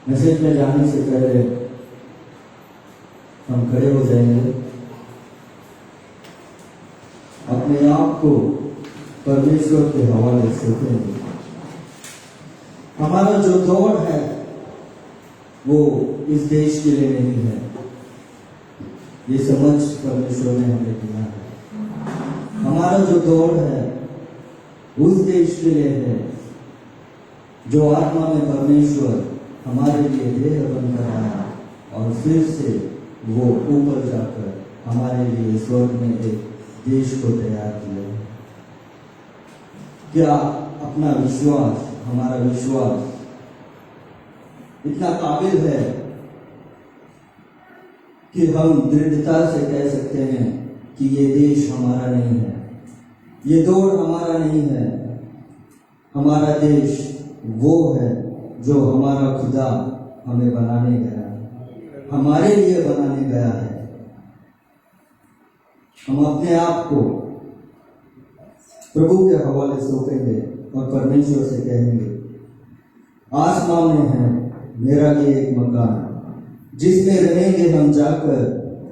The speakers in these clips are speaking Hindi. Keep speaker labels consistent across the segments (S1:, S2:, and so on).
S1: मैसेज में जाने से पहले हम खड़े हो जाएंगे, अपने आप को परमेश्वर के हवाले सौंपेंगे। हमारा जो दौड़ है वो इस देश के लिए नहीं है, ये समझ परमेश्वर ने हमें दिया है। हमारा जो दौड़ है उस देश के लिए है जो आत्मा में परमेश्वर हमारे लिए देह बनकर आया और फिर से वो ऊपर जाकर हमारे लिए स्वर्ग में एक देश को तैयार किया है। क्या अपना विश्वास, हमारा विश्वास इतना काबिल है कि हम दृढ़ता से कह सकते हैं कि ये देश हमारा नहीं है, ये दौड़ हमारा नहीं है। हमारा देश वो है जो हमारा खुदा हमें बनाने गया है, हमारे लिए बनाने गया है। हम अपने आप को प्रभु के हवाले सौंपेंगे और परमेश्वर से कहेंगे, आसमान में है मेरा ये एक मकान जिसमें रहेंगे हम, जाकर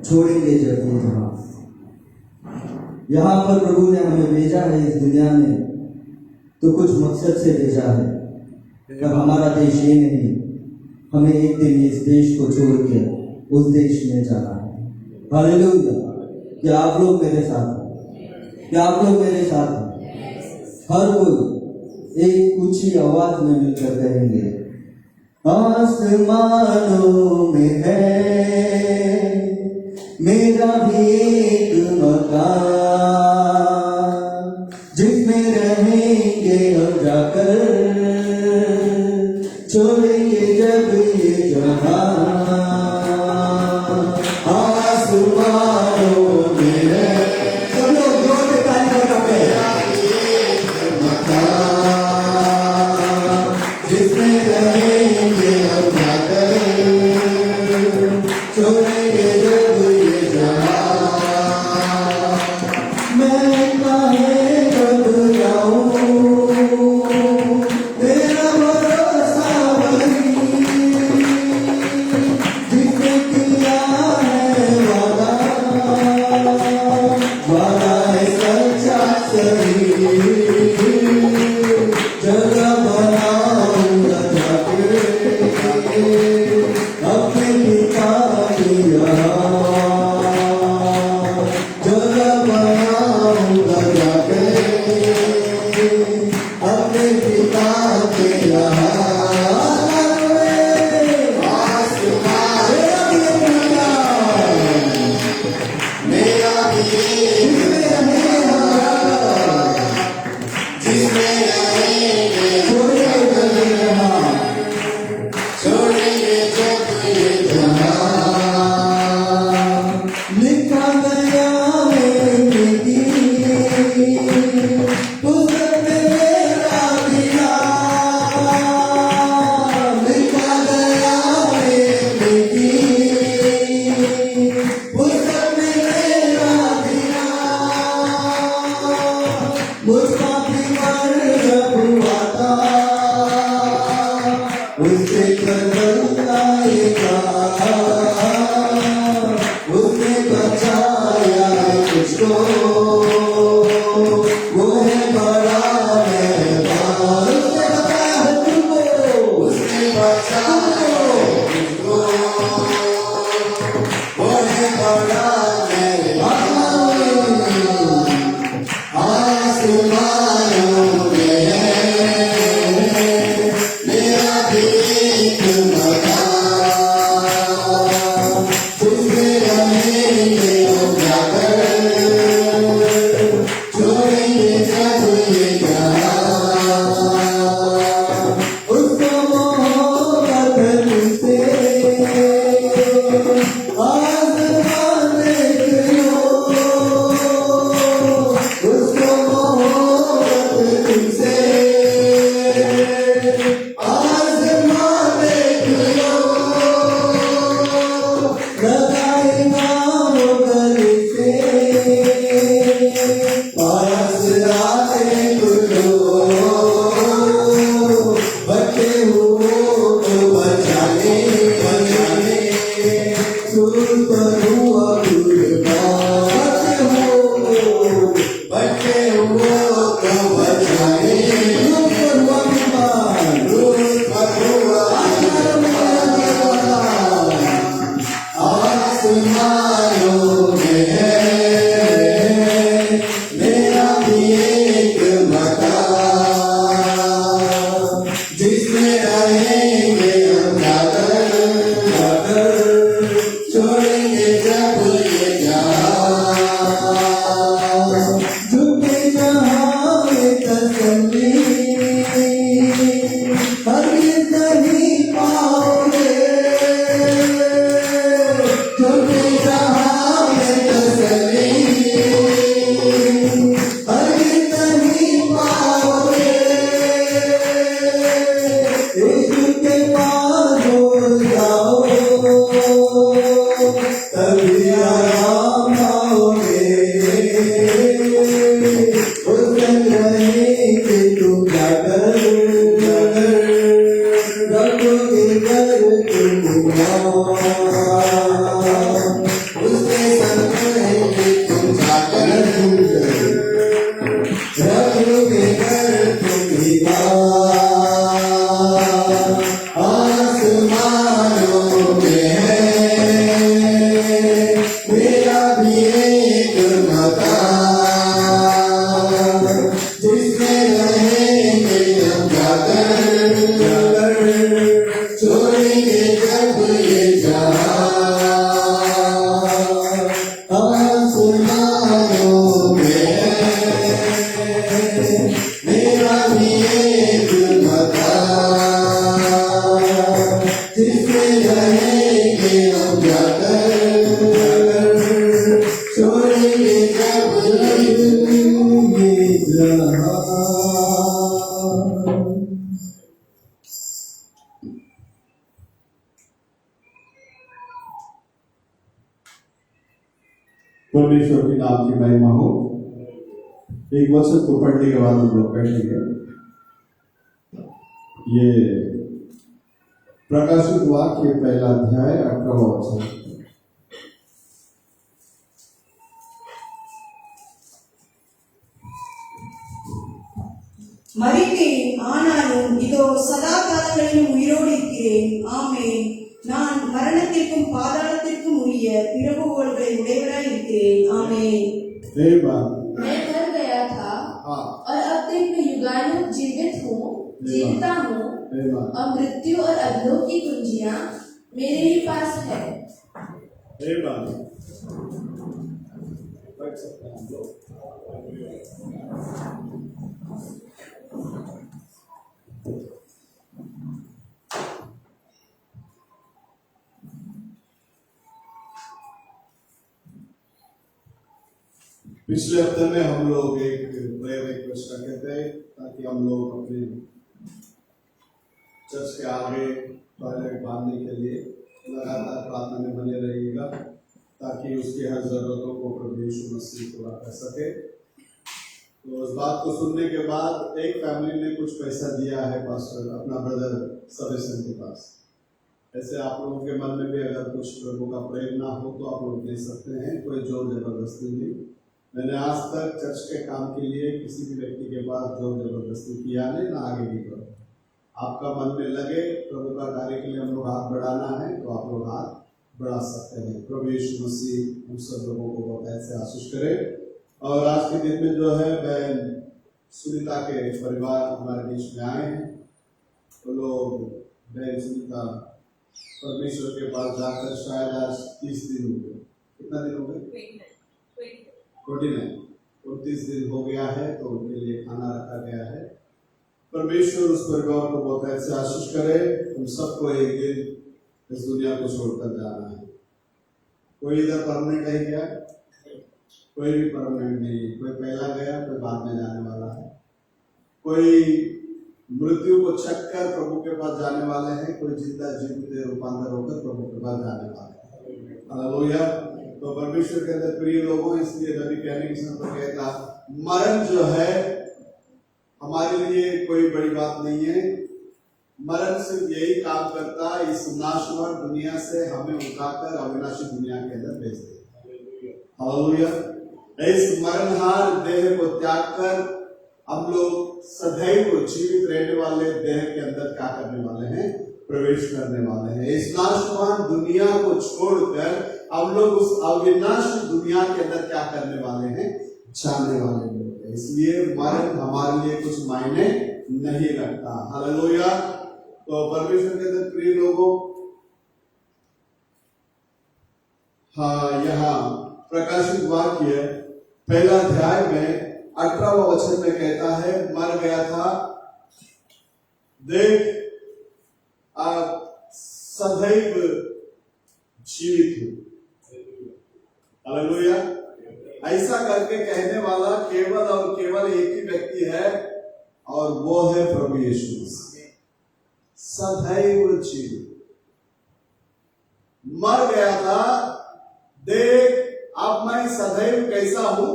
S1: छोड़ेंगे जब ये जहां। यहाँ पर प्रभु ने हमें भेजा है इस दुनिया में तो कुछ मकसद से भेजा है। पर हमारा देश ये नहीं, हमें एक दिन इस देश को छोड़ के उस देश में जाना है। हालेलुया! क्या आप लोग मेरे साथ हैं? क्या आप लोग मेरे साथ हैं? हर कोई एक ऊंची आवाज में मिलकर कहेंगे, आसमानों में है मेरा भी एक मकान जिसमें रहेंगे हम, जाकर छोड़ेंगे जब ये जहां। आसमानों में है, सब लोग जोर से ताली बजाते हैं, मकान जिसमें रहेंगे हम, जाकर छोड़ेंगे जब ये जहां। मैं काहे घबराऊं, मेरा भरोसा वही जिसने किया है वादा, वादा है सच्चा सही। जगह बनाऊंगा जाके अपने पिता की यहाँ, जगह बनाऊंगा जाके अपने पिता के यहाँ। लिखा गया है कि पुस्तक में मेरा भी नाम, लिखा गया है कि पुस्तक में मेरा भी नाम। मुझका भी पर जब हुआ था उससे कदम आएगा, उसने बचाया मुझको, वो है बड़ा मेहरबान। उसने बचाया है तुमको, उसने बचाया मुझको, वो है बड़ा मेहरबान। आसमानों में है मेरा भी
S2: जिसमें रहेंगे हम जाकर छोड़ेंगे जब ये जहां
S1: झुके जहां में तसल्ली हरगिज़ नहीं पाओगे
S2: झुके जहां में तसल्ली
S1: हरगिज़ नहीं पाओगे यीशु के पास हो जाओ तभी आराम पाओगे उस दिन रहेंगे तुम जाकर रखोगे घर तुम
S2: उसके संग रहेंगे तुम जाकर रखोगे घर तुम ही आसमानों में है मेरा भी एक मकान जिसमें रहेंगे हम जाकर छोड़ेंगे जब ये जहां आसमानों में है मेरा भी एक मकान जिसमें रहेंगे हम जाकर छोड़ेंगे जब
S1: ये जहां
S3: परमेश्वर के नाम की महिमा हो। एक वचन को पढ़ने के बाद हम लोग बैठेंगे। ये प्रकाशित वाक्य पहला अध्याय 18वां वचन।
S4: மரித்தேன் ஆனாலும் இதோ சதா காலங்களிலும் உயிரோடு இருக்கிறேன் ஆமென் நான் மரணத்திற்கும் பாதாளத்திற்கும் உரிய திறவுகோல்களை உடையவராய் இருக்கிறேன் ஆமென்
S3: Amen.
S5: मैं मर गया था
S3: हाँ।
S5: और अब तक मैं युगानुग जीविता हूँ
S3: Amen.
S5: और मृत्यु और अधोलोक की कुंजियां मेरे ही पास है।
S3: Amen. बैठ सकते हैं हम लोग। पिछले हफ्ते में हम लोग एक प्रेयर रिक्वेस्ट रखे थे ताकि हम लोग अपने चर्च के आगे टॉयलेट बांधने के लिए लगातार प्रार्थना में बने रहिएगा ताकि उसकी हर जरूरतों को प्रभु यीशु मसीह पूरा कर सके। तो उस बात को सुनने के बाद एक फैमिली ने कुछ पैसा दिया है पास्टर अपना ब्रदर सदस्य के पास। ऐसे आप लोगों के मन में भी अगर कुछ प्रभु का प्रेरणा हो तो आप लोग दे सकते हैं, कोई जोर जबरदस्ती नहीं। मैंने आज तक चर्च के काम के लिए किसी भी व्यक्ति के पास जोर जबरदस्ती किया नहीं, ना आगे भी करो। आपका मन में लगे प्रभु का कार्य के लिए हम लोग हाथ बढ़ाना है तो आप लोग हाथ बढ़ा सकते हैं। प्रभु यीशु मसीह हम सब लोगों को बहुत ऐसे आशीष करे। और आज के दिन में जो है बहन सुनीता के परिवार हमारे बीच में आए हैं। तो लोग बहन सुनीता परमेश्वर के पास जाकर शायद आज 30 दिन हो गए। कितना दिन हो गए? 29 दिन हो गया है। तो उनके लिए खाना रखा गया है। परमेश्वर उस परिवार को बहुत ऐसे आशीष करे। हम सबको एक दिन इस दुनिया को छोड़कर जाना है। कोई इधर परमानेंट नहीं गया, कोई भी परमानेंट नहीं। कोई पहला गया, कोई बाद में जाने वाला है। कोई मृत्यु को छककर प्रभु के पास जाने वाले हैं, कोई जिंदा जीवित रूपांतर होकर प्रभु के पास जाने वाले हैं। हालेलुया। तो परमेश्वर के अंदर प्रिय लोगों, इसलिए नबी कहने की समय कहता मरण जो है हमारे लिए कोई बड़ी बात नहीं है। मरण सिर्फ यही काम करता है, इस नाशवान दुनिया से हमें उठाकर अविनाशी दुनिया के अंदर भेज देता। हालेलुया। इस मरणहार देह को त्याग कर हम लोग सदैव जीवित रहने वाले देह के अंदर क्या करने वाले हैं? प्रवेश करने वाले हैं। इस नाशवान दुनिया को छोड़कर हम लोग उस अविनाशी दुनिया के अंदर क्या करने वाले हैं? जाने वाले लोग हैं। इसलिए मरण हमारे लिए कुछ मायने नहीं रखता। हालेलुया। तो परमेश्वर के अंदर प्रिय लोगों, हाँ, यहाँ प्रकाशित वाक्य पहला अध्याय में 18वां वचन में कहता है, मर गया था, देख सदैव जीवित हूं। हालेलुया। ऐसा करके कहने वाला केवल और केवल एक ही व्यक्ति है, और वो है प्रभु यीशु मसीह। सदैव जीवित, मर गया था, देख अब मैं सदैव कैसा हूं,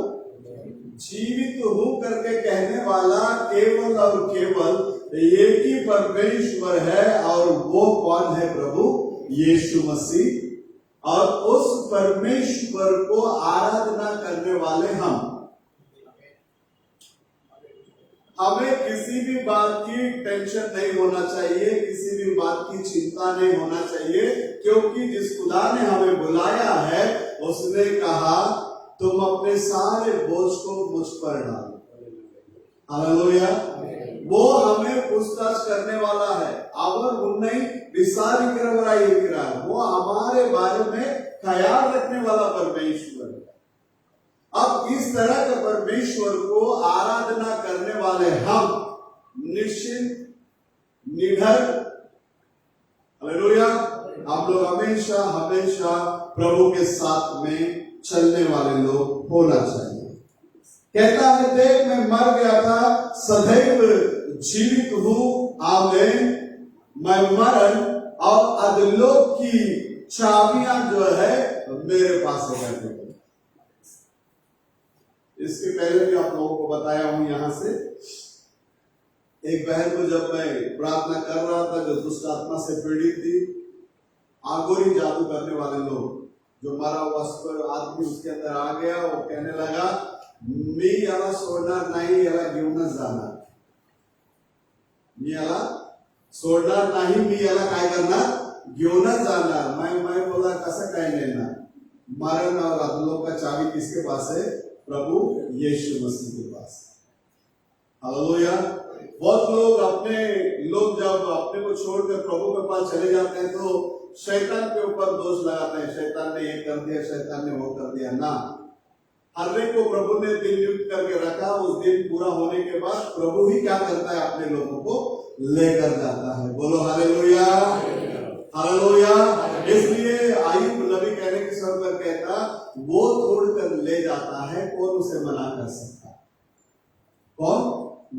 S3: जीवित हूं करके कहने वाला केवल और केवल एक ही परमेश्वर है, और वो कौन है? प्रभु यीशु मसीह। और उस परमेश्वर को आराधना करने वाले हमें किसी भी बात की टेंशन नहीं होना चाहिए, किसी भी बात की चिंता नहीं होना चाहिए, क्योंकि जिस खुदा ने हमें बुलाया है उसने कहा तुम अपने सारे बोझ को मुझ पर डालो। हालेलुया। वो हमें पूछताछ करने वाला है, और उन्हें वो हमारे बारे में ख्याल रखने वाला परमेश्वर है। अब इस तरह के परमेश्वर को आराधना करने वाले हम निश्चिंत, निडर, हालेलुया, हम लोग हमेशा हमेशा प्रभु के साथ में चलने वाले लोग होना चाहिए। कहता है, देख मैं मर गया था, सदैव जीवित हूं, आमीन। मैं मरण और अधोलोक की चाबियां जो है मेरे पास है। इसके पहले भी आप लोगों को बताया हूं, यहां से एक बहन को जब मैं प्रार्थना कर रहा था, जो दुष्ट आत्मा से पीड़ित थी, आगोरी जादू करने वाले लोग, जो मरा हुआ आदमी उसके अंदर आ गया, वो कहने लगा मी याला सोडणार नाही, याला घेऊनच जाणार, मी याला सोडणार नाही, मी याला काय करणार, घेऊनच जाणार। मैं बोला कसं काय लेना, मरण और अधोलोक का चाबी किसके पास है? प्रभु यीशु मसीह के पास। हालेलुया। बहुत लोग जब अपने को छोड़कर प्रभु के पास चले जाते हैं तो शैतान के ऊपर दोष लगाते हैं, शैतान ने ये कर दिया, शैतान ने वो कर दिया। ना, हर एक को प्रभु ने दिन नियुक्त करके रखा। उस दिन पूरा होने के बाद प्रभु ही क्या करता है? अपने लोगों को लेकर जाता है। बोलो हालेलुया, हालेलुया। इसलिए आयुब नबी कहने के समय पर कहता, वो तोड़कर ले जाता है, कौन उसे मना कर सकता? कौन?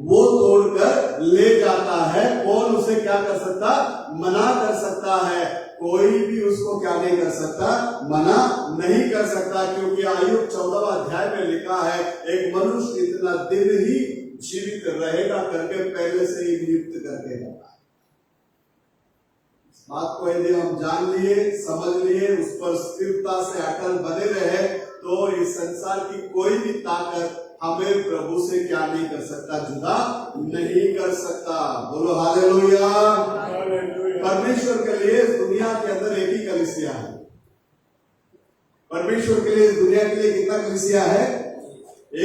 S3: वो तोड़कर ले जाता है, कौन उसे क्या कर सकता? मना कर सकता है। कोई भी उसको क्या नहीं कर सकता? मना नहीं कर सकता, क्योंकि आयुब 14वां अध्याय में लिखा है, एक मनुष्य इतना दिन ही जीवित रहेगा करके पहले से ही नियुक्त करके रखा है। बात को यदि हम जान लिए, समझ लिए, उस पर स्थिरता से अटल बने रहे, तो इस संसार की कोई भी ताकत हमें प्रभु से क्या नहीं कर सकता? जुदा नहीं कर सकता। बोलो हालेलुया। परमेश्वर के लिए इस दुनिया के अंदर एक ही कलीसिया है। परमेश्वर के लिए इस दुनिया के लिए कितना कलीसिया है?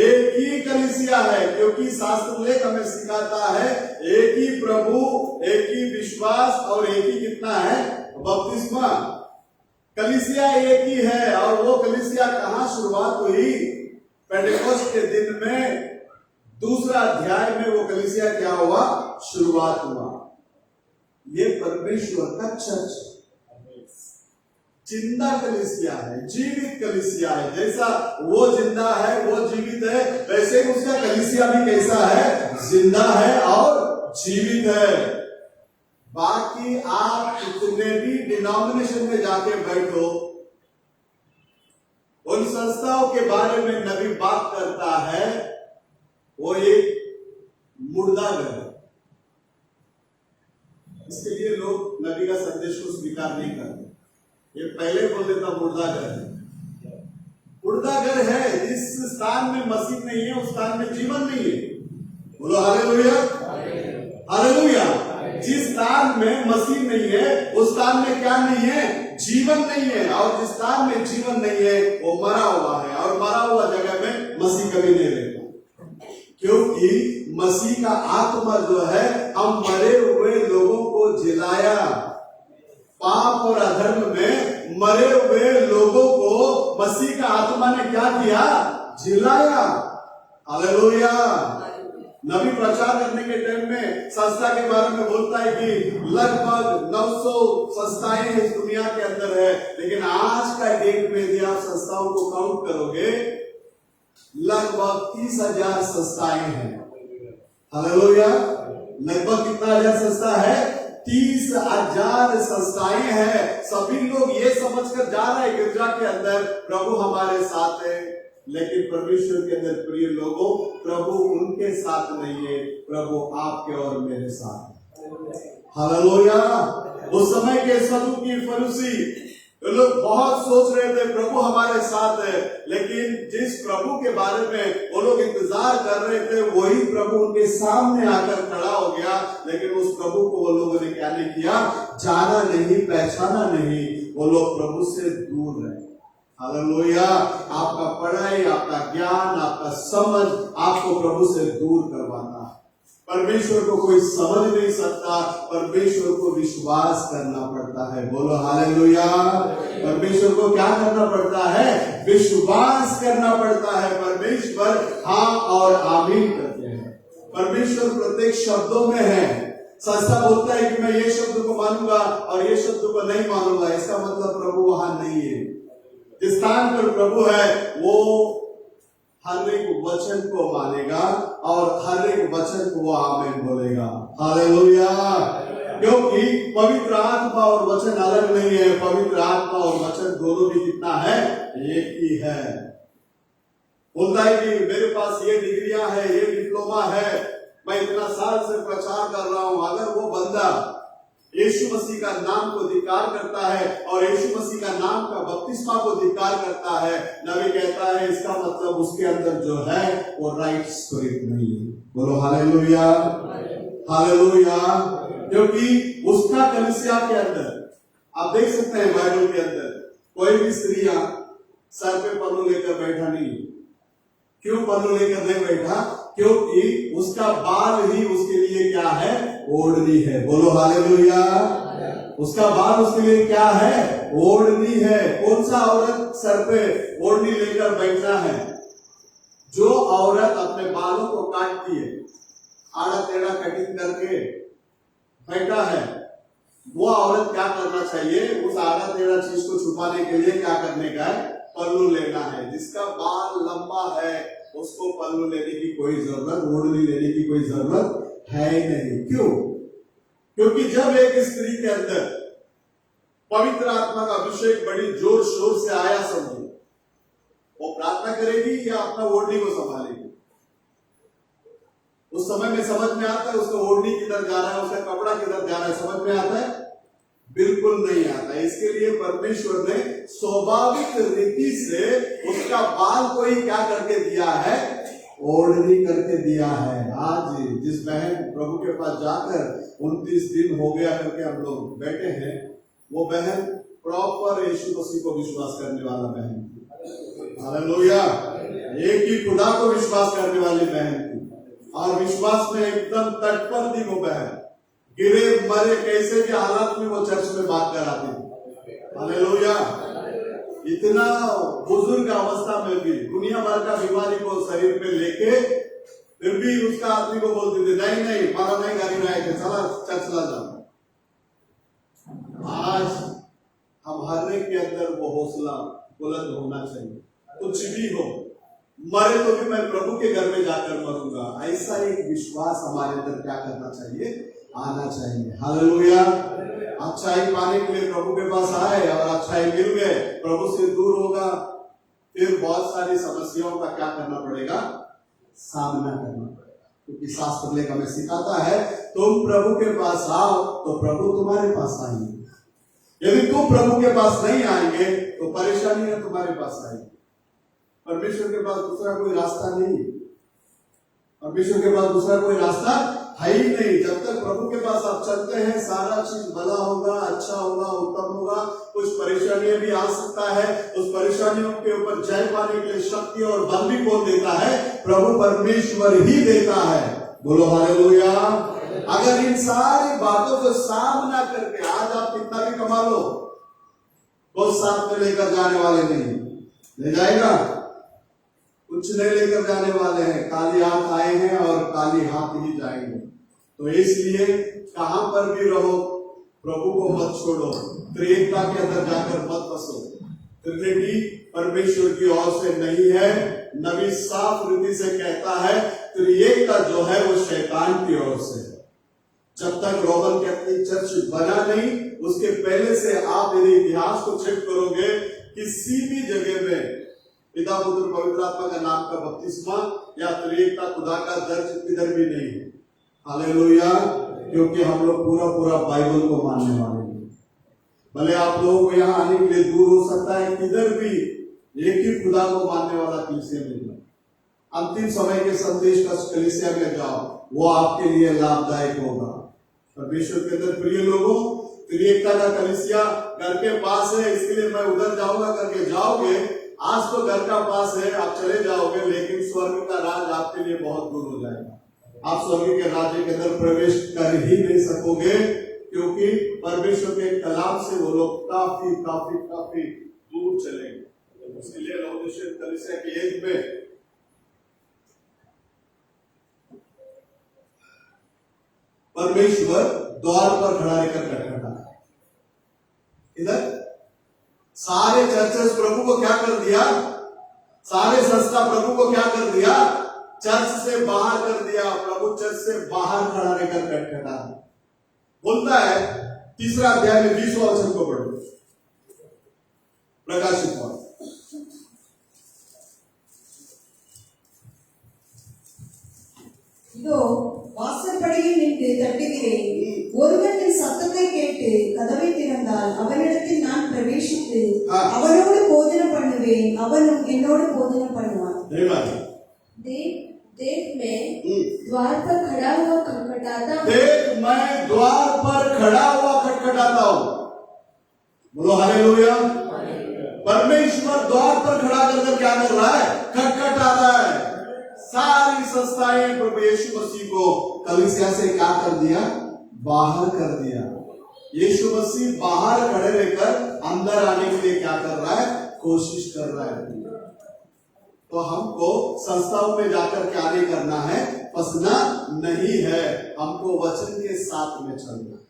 S3: एक ही कलीसिया है, क्योंकि शास्त्र लेख हमें सिखाता है एक ही प्रभु, एक ही विश्वास और एक ही कितना है? बपतिस्मा। कलीसिया एक ही है। और वो कलीसिया कहां शुरुआत हुई? पेंटेकोस्ट के दिन में, दूसरा अध्याय में वो कलीसिया क्या हुआ? शुरुआत हुआ। ये परमेश्वर का चर्च जिंदा कलीसिया है, जीवित कलीसिया है। जैसा वो जिंदा है, वो जीवित है, वैसे ही उसका कलीसिया भी कैसा है? जिंदा है और जीवित है। बाकी आप कितने भी डिनोमिनेशन में जाके बैठो, उन संस्थाओं के बारे में नबी बात करता है, वो एक मुर्दा घर है। इसके लिए लोग नबी का संदेश को स्वीकार नहीं करते। ये पहले बोल देता मुर्दा घर है। मुर्दा घर है, जिस स्थान में मसीह नहीं है उस स्थान में जीवन नहीं है। बोलो हालेलुया, हालेलुया। जिस स्थान में मसीह नहीं है उस स्थान में क्या नहीं है? जीवन नहीं है। और जिस स्थान में जीवन नहीं है वो मरा हुआ है, और मरा हुआ जगह में मसीह कभी नहीं रहता। क्योंकि मसीह का आत्मा जो है हम मरे हुए लोगों को जिलाया। पाप और अधर्म में मरे हुए लोगों को मसीह का आत्मा ने क्या किया? जिलाया। हालेलुया। नबी प्रचार करने के टाइम में संस्था के बारे में बोलता है कि लगभग 900 संस्थाएं इस दुनिया के अंदर है, लेकिन आज का डेट में यदि आप संस्थाओं को काउंट करोगे लगभग 30,000 संस्थाएं हैं। हालेलुया। लगभग कितना हजार संस्था है? 30,000 संस्थाएं हैं। सभी लोग ये समझकर जा रहे हैं गिरजा के अंदर प्रभु हमारे साथ है, लेकिन परमेश्वर के अंदर प्रिय लोगों, प्रभु उनके साथ नहीं है, प्रभु आपके और मेरे साथ है। हालेलुया। उस समय के सदूकी फरीसी लोग बहुत सोच रहे थे प्रभु हमारे साथ है, लेकिन जिस प्रभु के बारे में वो लोग इंतजार कर रहे थे वही प्रभु उनके सामने आकर खड़ा हो गया, लेकिन उस प्रभु को वो लोगों ने क्या नहीं किया? जाना नहीं, पहचाना नहीं। वो लोग प्रभु से दूर रहे। हालेलुया। आपका पढ़ाई, आपका ज्ञान, आपका समझ आपको प्रभु से दूर करवाता है। परमेश्वर को कोई समझ नहीं सकता, परमेश्वर को विश्वास करना पड़ता है। बोलो हालेलुया। परमेश्वर को क्या करना पड़ता है? विश्वास करना पड़ता है। परमेश्वर हाँ और आमीन करते हैं। परमेश्वर प्रत्येक शब्दों में है। संस्था बोलता है कि मैं ये शब्द को मानूंगा और ये शब्द को नहीं मानूंगा, इसका मतलब प्रभु वहां नहीं है। जिस स्थान पर प्रभु है वो हर एक वचन को मानेगा और हर एक वचन को वो आमीन बोलेगा। हालेलुया। क्योंकि पवित्र आत्मा और वचन अलग नहीं है। पवित्र आत्मा और वचन दोनों भी कितना है? एक ही है। बोलता है कि मेरे पास ये डिग्रियां है, ये डिप्लोमा है, मैं इतना साल से प्रचार कर रहा हूं। अगर वो बंदा यीशु मसीह का नाम को धिक्कार करता है और यीशु मसीह का नाम का बपतिस्मा को धिक्कार करता है, नबी कहता है इसका मतलब उसके अंदर जो है वो राइट स्पिरिट नहीं है। बोलो हालेलुया। हालेलुया। क्योंकि उसका कलीसिया के अंदर आप देख सकते हैं बाइबल के अंदर कोई भी स्त्रियां सर पे पल्लू लेकर बैठा नहीं। क्यों पल्लू लेकर नहीं बैठा? क्योंकि उसका बाल ही उसके लिए क्या है? ओढ़नी है। बोलो हालेलुया। उसका बाल उसके लिए क्या है? ओढ़नी है। कौन सा औरत सर पे ओढ़नी लेकर बैठना है? जो औरत अपने बालों को काटती है, आड़ा टेढ़ा कटिंग करके बैठा है, वो औरत क्या करना चाहिए? उस आड़ा टेढ़ा चीज को छुपाने के लिए क्या करने का है? पल्लू लेना है। जिसका बाल लंबा है उसको पल्लू लेने की कोई जरूरत, ओढ़नी लेने की कोई जरूरत है नहीं। क्यों? क्योंकि जब एक स्त्री के अंदर पवित्र आत्मा का अभिषेक बड़ी जोर शोर से आया, समझो वो प्रार्थना करेगी या अपना ओढ़नी को संभालेगी? उस समय में समझ में आता है उसका ओढ़नी किधर जा रहा है, उसका कपड़ा किधर जा रहा है, समझ में आता है? बिल्कुल नहीं आता। इसके लिए परमेश्वर ने स्वाभाविक रीति से उसका बाल को ही क्या करके दिया है? ओढ़नी करके दिया है। आज जिस बहन प्रभु के पास जाकर 29 दिन हो गया करके हम लोग बैठे हैं, वो बहन प्रॉपर यीशु मसीह को विश्वास करने वाला बहन थी। हालेलुया। एक ही खुदा को विश्वास करने वाली बहन थी और विश्वास में एकदम तत्पर थी वो बहन। गिरे मरे कैसे भी हालात में वो चर्च में बात कराती थी। हालेलुया। इतना बुजुर्ग अवस्था में भी दुनिया भर का बीमारी को शरीर पे लेके फिर भी उसका आदमी को बोलती थी नहीं नहीं मारा नहीं गाड़ी रहे थे, चला चर्च चला जाओ। आज हम हर एक के अंदर वो हौसला बुलंद होना चाहिए। कुछ भी हो, मरे तो भी मैं प्रभु के घर में जाकर मरूंगा, ऐसा एक विश्वास हमारे अंदर क्या करना चाहिए? आना चाहिए। हालेलुया। अच्छाई पाने के लिए प्रभु के पास आए और अच्छाई मिल गए, प्रभु से दूर होगा, फिर बहुत सारी समस्याओं का क्या करना पड़ेगा? सामना करना पड़ेगा। क्योंकि शास्त्र लेख हमें सिखाता है तुम प्रभु के पास आओ तो प्रभु तुम्हारे पास आएंगे। यदि तुम प्रभु के पास नहीं आएंगे तो परेशानी है तुम्हारे पास आएगी। परमेश्वर के पास दूसरा कोई रास्ता नहीं है। परमेश्वर के पास दूसरा कोई रास्ता है ही नहीं। जब तक प्रभु के पास आप चलते हैं सारा चीज भला होगा, अच्छा होगा, उत्तम होगा। कुछ परेशानियां भी आ सकता है, उस परेशानियों के ऊपर जय पाने के लिए शक्ति और बल भी कौन देता है? प्रभु परमेश्वर ही देता है। बोलो हालेलुया। अगर इन सारी बातों को सामना करके आज आप कितना भी कमा लो, तो साथ में लेकर जाने वाले नहीं, ले जाएगा कुछ नहीं लेकर जाने वाले हैं। खाली हाथ आए हैं और खाली हाथ ही जाएंगे। तो इसलिए कहां पर भी रहो, प्रभु को मत छोड़ो, त्रिएकता के अंदर जाकर मत फंसो। ट्रिनिटी परमेश्वर की ओर से नहीं है। नबी साफ रीति से कहता है त्रिएकता जो है वो शैतान की ओर से है। जब तक रोमन कैथोलिक चर्च बना नहीं, उसके पहले से आप यदि इतिहास को चेक करोगे, किसी भी जगह में पिता पुत्र पवित्र आत्मा का नाम का बपतिस्मा या त्रिएकता खुदा का दर्ज किधर भी नहीं है। हालेलुया। क्योंकि हम लोग पूरा बाइबल को मानने वाले हैं। भले आप लोगों को यहाँ आने के लिए दूर हो सकता है, किधर भी एक ही खुदा को मानने वाला कलीसिया मिल जाए। अंतिम समय के संदेश का कलीसिया में जाओ, वो आपके लिए लाभदायक होगा। परमेश्वर के अंदर प्रिय लोगों, त्रिएकता का कलीसिया घर के पास है, इसके लिए मैं उधर जाऊंगा करके जाओगे, आज तो घर का पास है, आप चले जाओगे, लेकिन स्वर्ग का राज आपके लिए बहुत दूर हो जाएगा। आप स्वर्ग के राज्य के अंदर प्रवेश कर ही नहीं सकोगे, क्योंकि परमेश्वर के कलाम से वो लोग काफी काफी काफी दूर चलेंगे। उसके लिए लौदेशियन कलीसिया के एक में परमेश्वर द्वार पर खड़ा रहकर खटखटाता है। इधर सारे चर्चेस प्रभु को क्या कर दिया, सारे संस्था प्रभु को क्या कर दिया, चर्च से बाहर कर दिया। प्रभु चर्च से बाहर खड़ा रहकर खटखटा बोलता है। 3 अध्याय में 20वां वचन को पढ़ो, प्रकाशित वाक्य।
S4: இதோ வாசற்படியில் நின்று தட்டுகிறேன். ஒருவன் என் சத்தத்தை கேட்டு கதவை திறந்தால் அவனிடத்தில் நான் பிரவேசித்து அவனோடு போஜனம் பண்ணுவேன், அவனும் என்னோடு போஜனம் பண்ணுவான்.
S5: देख मैं द्वार पर खड़ा हुआ खटखटाता हूँ।
S3: देख मैं द्वार पर खड़ा हुआ खटखटाता हूँ। बोलो हालेलुया। परमेश्वर द्वार पर खड़ा कर क्या कर रहा है? खटखटा रहा है। सारी संस्थाएं प्रभु यीशु मसीह को कलीसिया से क्या कर दिया? बाहर कर दिया। यीशु मसीह बाहर खड़े रहकर अंदर आने के लिए क्या कर रहा है? कोशिश कर रहा है। तो हमको संस्थाओं में जाकर क्या नहीं करना है? फंसना नहीं है। हमको वचन के साथ में चलना है,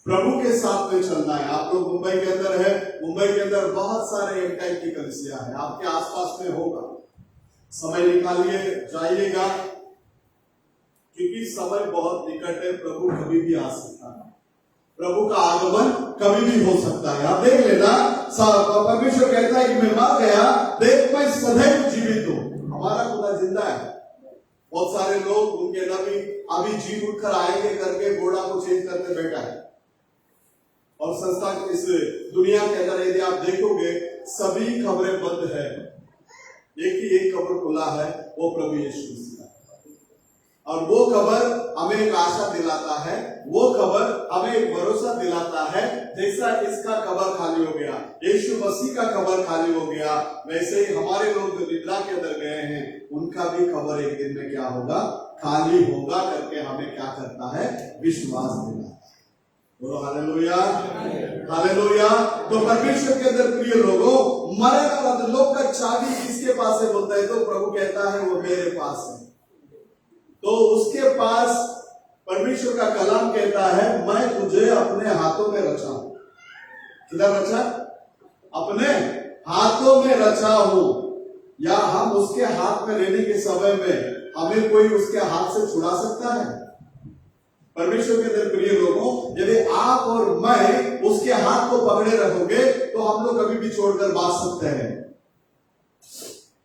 S3: प्रभु के साथ में चलना है। आप लोग मुंबई के अंदर है, मुंबई के अंदर बहुत सारे एम टाइप की कलीसिया है, आपके आसपास में होगा। समय निकालिए, जाइएगा, क्योंकि समय बहुत निकट है। प्रभु कभी भी आ सकता है, प्रभु का आगमन कभी भी हो सकता है। आप देख लेना, परमेश्वर कहता है कि मैं मर गया, देख मैं सदैव जीवित हूं। हमारा खुदा जिंदा है। बहुत सारे लोग उनके नबी अभी जी उठकर आएंगे करके घोड़ा को चेंज करते बैठा है। और संस्था इस दुनिया के अंदर यदि आप देखोगे सभी खबरें बंद है, एक खबर खुला है, वो प्रभु यीशु मसीह। और वो खबर हमें एक आशा दिलाता है, वो खबर हमें एक भरोसा दिलाता है। जैसा इसका खबर खाली हो गया, यीशु मसीह का खबर खाली हो गया, वैसे ही हमारे लोग जो निद्रा के अंदर गए हैं, उनका भी खबर एक दिन में क्या होगा? खाली होगा करके हमें क्या करता है? विश्वास दिलाता है। बोलो हालेलुया, हालेलुया। तो परमेश्वर के अंदर प्रिय लोगों, मरे और अधोलोक का चाबी किसके पास है बोलता है? तो प्रभु कहता है वो मेरे पास है। तो उसके पास परमेश्वर का कलाम कहता है मैं तुझे अपने हाथों में रचा हूं। किधर रचा? अपने हाथों में रचा हूं। या हम उसके हाथ में रहने के समय में हमें कोई उसके हाथ से छुड़ा सकता है? परमेश्वर के अंदर प्रिय लोगों, यदि आप और मैं उसके हाथ को पकड़े रखोगे तो हम लोग कभी भी छोड़कर बात सकते हैं।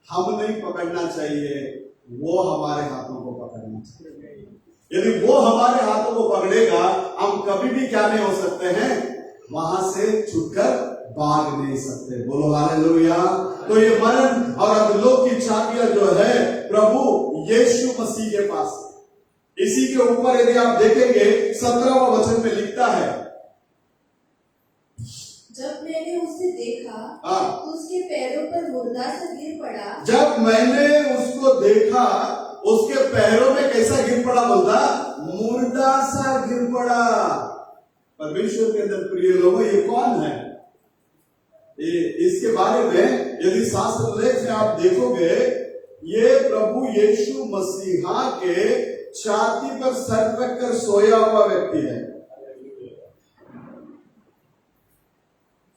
S3: हम नहीं पकड़ना चाहिए, वो हमारे हाथों को पकड़ना चाहिए। यदि वो हमारे हाथों को पकड़ेगा, हम कभी भी क्या नहीं हो सकते हैं? वहां से छूटकर भाग नहीं सकते। बोलो हालेलुया। तो ये मरण और अधोलोक की चाबियां जो है प्रभु यीशु मसीह के पास। इसी के ऊपर यदि आप देखेंगे 17वां वचन में लिखता है,
S5: जब मैंने उसे देखा
S3: हाँ,
S5: तो उसके पैरों पर मुर्दा सा गिर पड़ा।
S3: जब मैंने उसको देखा उसके पैरों में कैसा गिर पड़ा, बोलता मुर्दा सा गिर पड़ा। परमेश्वर के अंदर प्रिय लोगों, ये कौन है? इसके बारे में यदि शास्त्र लेख में आप देखोगे, ये प्रभु यीशु मसीहा के छाती पर सर रखकर सोया हुआ व्यक्ति है।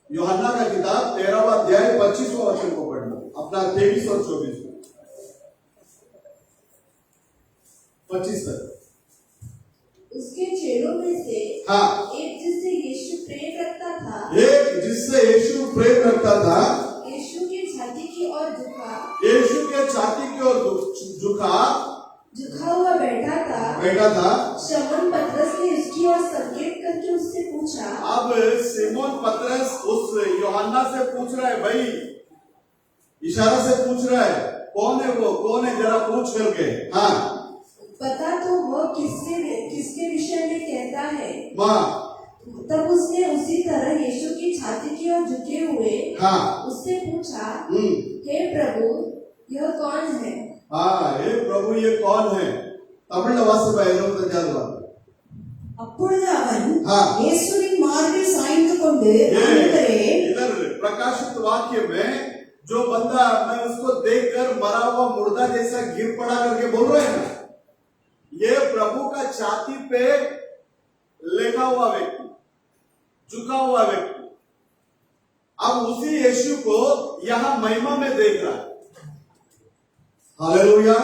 S3: यूहन्ना का किताब 13वां अध्याय 25वां वचन को पढ़ना, अपना 23 और 24 25 तक।
S5: उसके चेलों में से
S3: हाँ,
S5: एक जिससे यीशु प्रेम रखता था,
S3: एक जिससे यीशु प्रेम रखता था,
S5: यीशु की छाती की ओर झुका,
S3: यीशु के छाती की ओर
S5: झुका हुआ बैठा था।
S3: शमौन
S5: पतरस ने उसकी ओर संकेत करके उससे पूछा।
S3: अब सिमोन पतरस उस यूहन्ना से पूछ रहा है, भाई इशारा से पूछ रहा है, कौन है वो, कौन है, जरा पूछ करके। हाँ,
S5: पता तो वो किसके विषय में कहता है।
S3: माँ,
S5: तब उसने उसी तरह यीशु की छाती की ओर झुके हुए
S3: हाँ,
S5: उससे पूछा, हे प्रभु, यह कौन है?
S3: हाँ, हे प्रभु, ये कौन है? तमिल वास्तव में
S4: அப்பொழுது அவன்
S3: हाँ,
S4: இயேசுவின் மார்பில் சாய்ந்து கொண்டு ஆண்டவரே,
S3: इधर प्रकाशित वाक्य में जो बंदा, मैं उसको देखकर मरा हुआ मुर्दा जैसा गिर पड़ा करके बोल रहे हैं ना, ये प्रभु का छाती पे लेटा हुआ व्यक्ति, झुका हुआ व्यक्ति, अब उसी यीशु को यहां महिमा में देख रहा है। हालेलुया।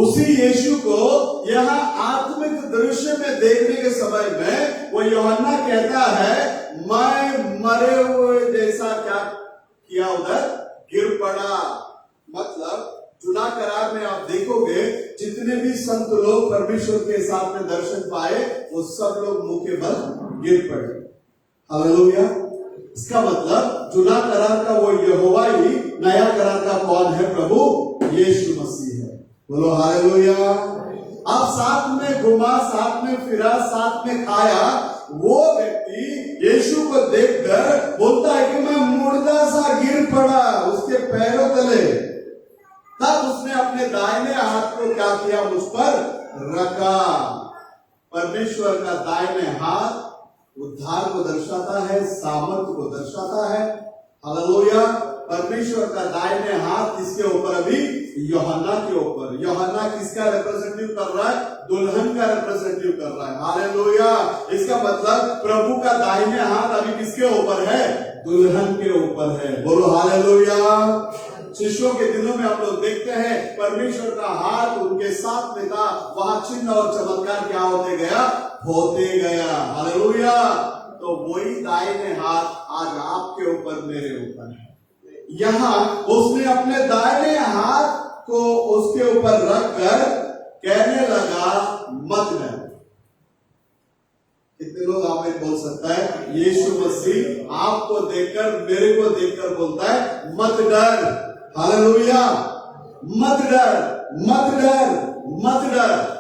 S3: उसी यीशु को यहां आत्मिक दृश्य में देखने के समय में वो यूहन्ना कहता है, मैं मरे हुए जैसा क्या किया, उधर गिर पड़ा। मतलब चुना करार में आप देखोगे, जितने भी संत लोग परमेश्वर के साथ में दर्शन पाए, वो सब लोग मुंह के बल गिर पड़े। हालेलुया। इसका मतलब चुना करार का वो यहोवा ही, नया करार का कौन है? प्रभु यीशु मसीह है। बोलो हालेलुया। आप साथ में घुमा, साथ में फिरा, साथ में खाया, वो व्यक्ति यीशु को देखकर बोलता है कि मैं मुर्दा सा गिर पड़ा उसके पैरों तले। तब उसने अपने दाहिने हाथ को क्या किया? मुझ पर रखा। परमेश्वर का दाहिने हाथ उद्धार को दर्शाता है, सामर्थ्य को दर्शाता है। हालेलुया। परमेश्वर का दाहिने हाथ किसके ऊपर? अभी यूहन्ना के ऊपर। यूहन्ना किसका रिप्रेजेंटेटिव कर रहा है? दुल्हन का रिप्रेजेंटेटिव कर रहा है। हालेलुया। इसका मतलब प्रभु का दाहिने हाथ अभी किसके ऊपर है? दुल्हन के ऊपर है। बोलो हालेलुया। शिष्यों के दिनों में हम लोग देखते हैं परमेश्वर का हाथ उनके साथ में था, वहां चिन्ह और चमत्कार क्या होते गया? होते गया। हालेलुया। तो वही दाहिने हाथ आज आपके ऊपर, मेरे ऊपर है। यहां उसने अपने दाहिने हाथ को उसके ऊपर रखकर कहने लगा, मत डर। कितने लोग आमीन बोल सकता है? यीशु मसीह आपको देखकर, मेरे को देखकर बोलता है, मत डर। हालेलुया। मत डर, मत डर, मत डर।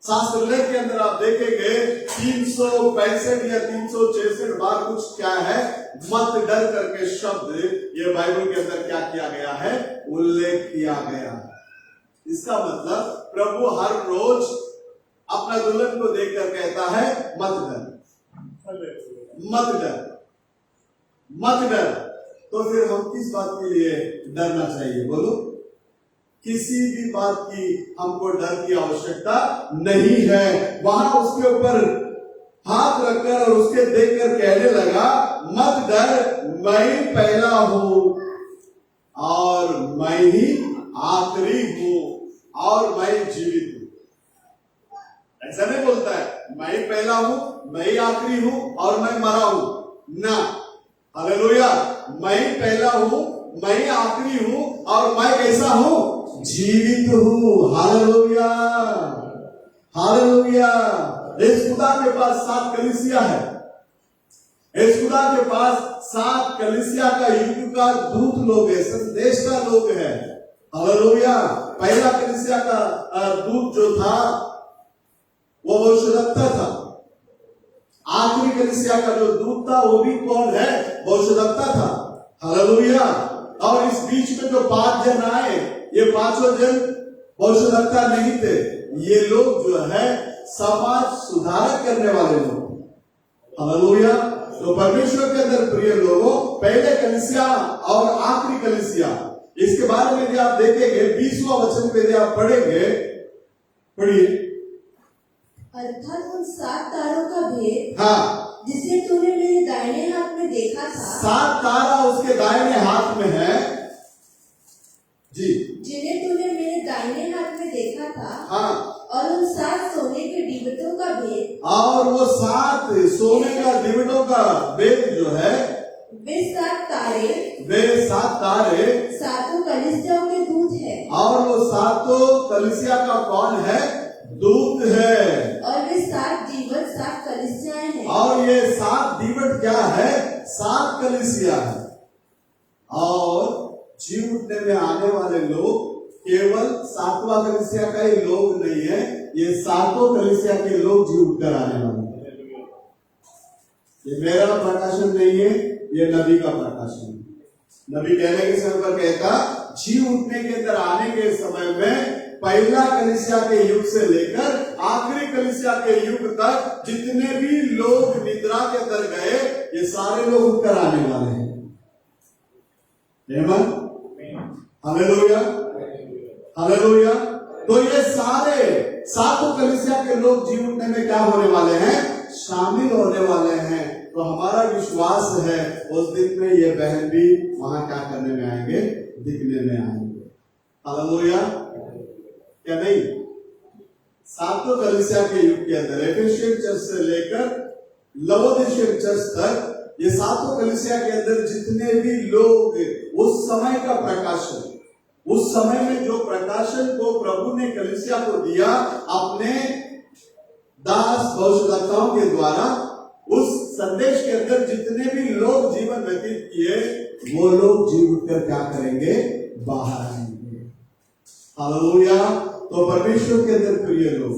S3: शास्त्र लेख के अंदर आप देखेंगे 365 या 366 बार कुछ क्या है? मत डर करके शब्द ये बाइबल के अंदर क्या किया गया है? उल्लेख किया गया। इसका मतलब प्रभु हर रोज अपना दुल्हन को देखकर कहता है, मत डर, मत डर, मत डर। तो फिर हम किस बात के लिए डरना चाहिए? बोलो। किसी भी बात की हमको डर की आवश्यकता नहीं है। वहां उसके ऊपर हाथ रखकर और उसके देखकर कहने लगा, मत डर, मैं पहला हूं और मैं ही आखिरी हूं और मैं जीवित हूं। ऐसा नहीं बोलता है मैं पहला हूं, मैं ही आखिरी हूं और मैं मरा हूं ना। हालेलुया। मैं पहला हूं, मैं आखिरी हूं और मैं कैसा हूं? जीवित हूं। हालेलुया। हालेलुया। इस खुदा के पास 7 कलीसिया है। इस खुदा के पास 7 कलीसिया का युग का दूत लोग है, संदेश का लोग है। हालेलुया। पहला कलीसिया का दूत जो था वो भविष्यवक्ता था। आखिरी कलीसिया का जो दूत था वो भी कौन है? भविष्यवक्ता था। हालेलुया। और इस बीच में जो 5 जन आए, ये 5 जन भविष्यवक्ता नहीं थे। ये लोग जो है समाज सुधारक करने वाले लोग। हालेलुया। तो परमेश्वर के अंदर प्रिय लोगों, पहले कलीसिया और आखिरी कलीसिया, इसके बारे में यदि आप देखेंगे 20वां वचन पे यदि आप पढ़ेंगे, पढ़िए।
S5: अर्थात उन 7 तारों का भेद,
S3: हाँ,
S5: जिसे तूने मेरे दाहिने हाथ में देखा था,
S3: 7 तारा उसके दाहिने हाथ में है जी,
S5: जिन्हें तूने मेरे दाहिने हाथ में देखा था,
S3: हाँ,
S5: और उन 7 सोने के डिबटों का भेद,
S3: और वो 7 सोने का दिवटों का भेद जो है,
S5: वे 7 तारे,
S3: वे 7 तारे,
S5: 7 कलीसियाओं के दूत है,
S3: और वो 7 कलीसिया का कौन है? दूत है।
S5: और वे 7 जीवत 7 कलीसियाएं हैं।
S3: और ये 7 दीवट क्या है? 7 कलीसिया है। और जी उठने में आने वाले लोग केवल 7वां कलीसिया का ही लोग नहीं है, ये 7 कलीसिया के लोग जी उठकर आने वाले हैं। ये मेरा प्रकाशन नहीं है, ये नबी का प्रकाशन है। नबी कहने के समय पर कहता, जी उठने के अंदर आने के समय में पहला कलीसिया के युग से लेकर आखिरी कलीसिया के युग तक जितने भी लोग निद्रा के अंदर गए, ये सारे लोग उठकर आने वाले हैं। आमीन। Hallelujah, hallelujah. तो ये सारे 7 कलीसिया के लोग जी उठने में क्या होने वाले हैं? शामिल होने वाले हैं। तो हमारा विश्वास है उस दिन में ये बहन भी वहां क्या करने में आएंगे? दिखने में आएंगे। हालेलुया, क्या नहीं? 7 कलीसिया के युग के अंदर एफेसियन चर्च से लेकर लवोदिशियन चर्च तक, ये 7 कलीसिया के अंदर जितने भी लोग उस समय का प्रकाशन, उस समय में जो प्रकाशन को प्रभु ने कलीसिया को दिया अपने दास भविष्यवक्ताओं के द्वारा, उस संदेश के अंदर जितने भी लोग जीवन व्यतीत किए, वो लोग जी उठकर क्या करेंगे? बाहर आएंगे। हालेलुया। तो परमेश्वर के अंदर प्रिय लोग,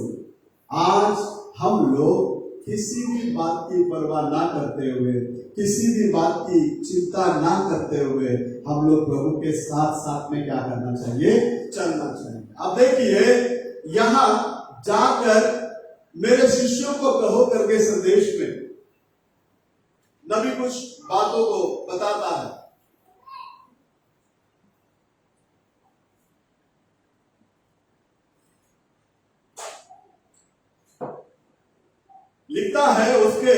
S3: आज हम लोग किसी भी बात की परवाह ना करते हुए, किसी भी बात की चिंता ना करते हुए, हम लोग प्रभु के साथ साथ में क्या करना चाहिए? चलना चाहिए। अब देखिए, यहां जाकर मेरे शिष्यों को कहो करके संदेश में नबी कुछ बातों को बताता है। लिखता है उसके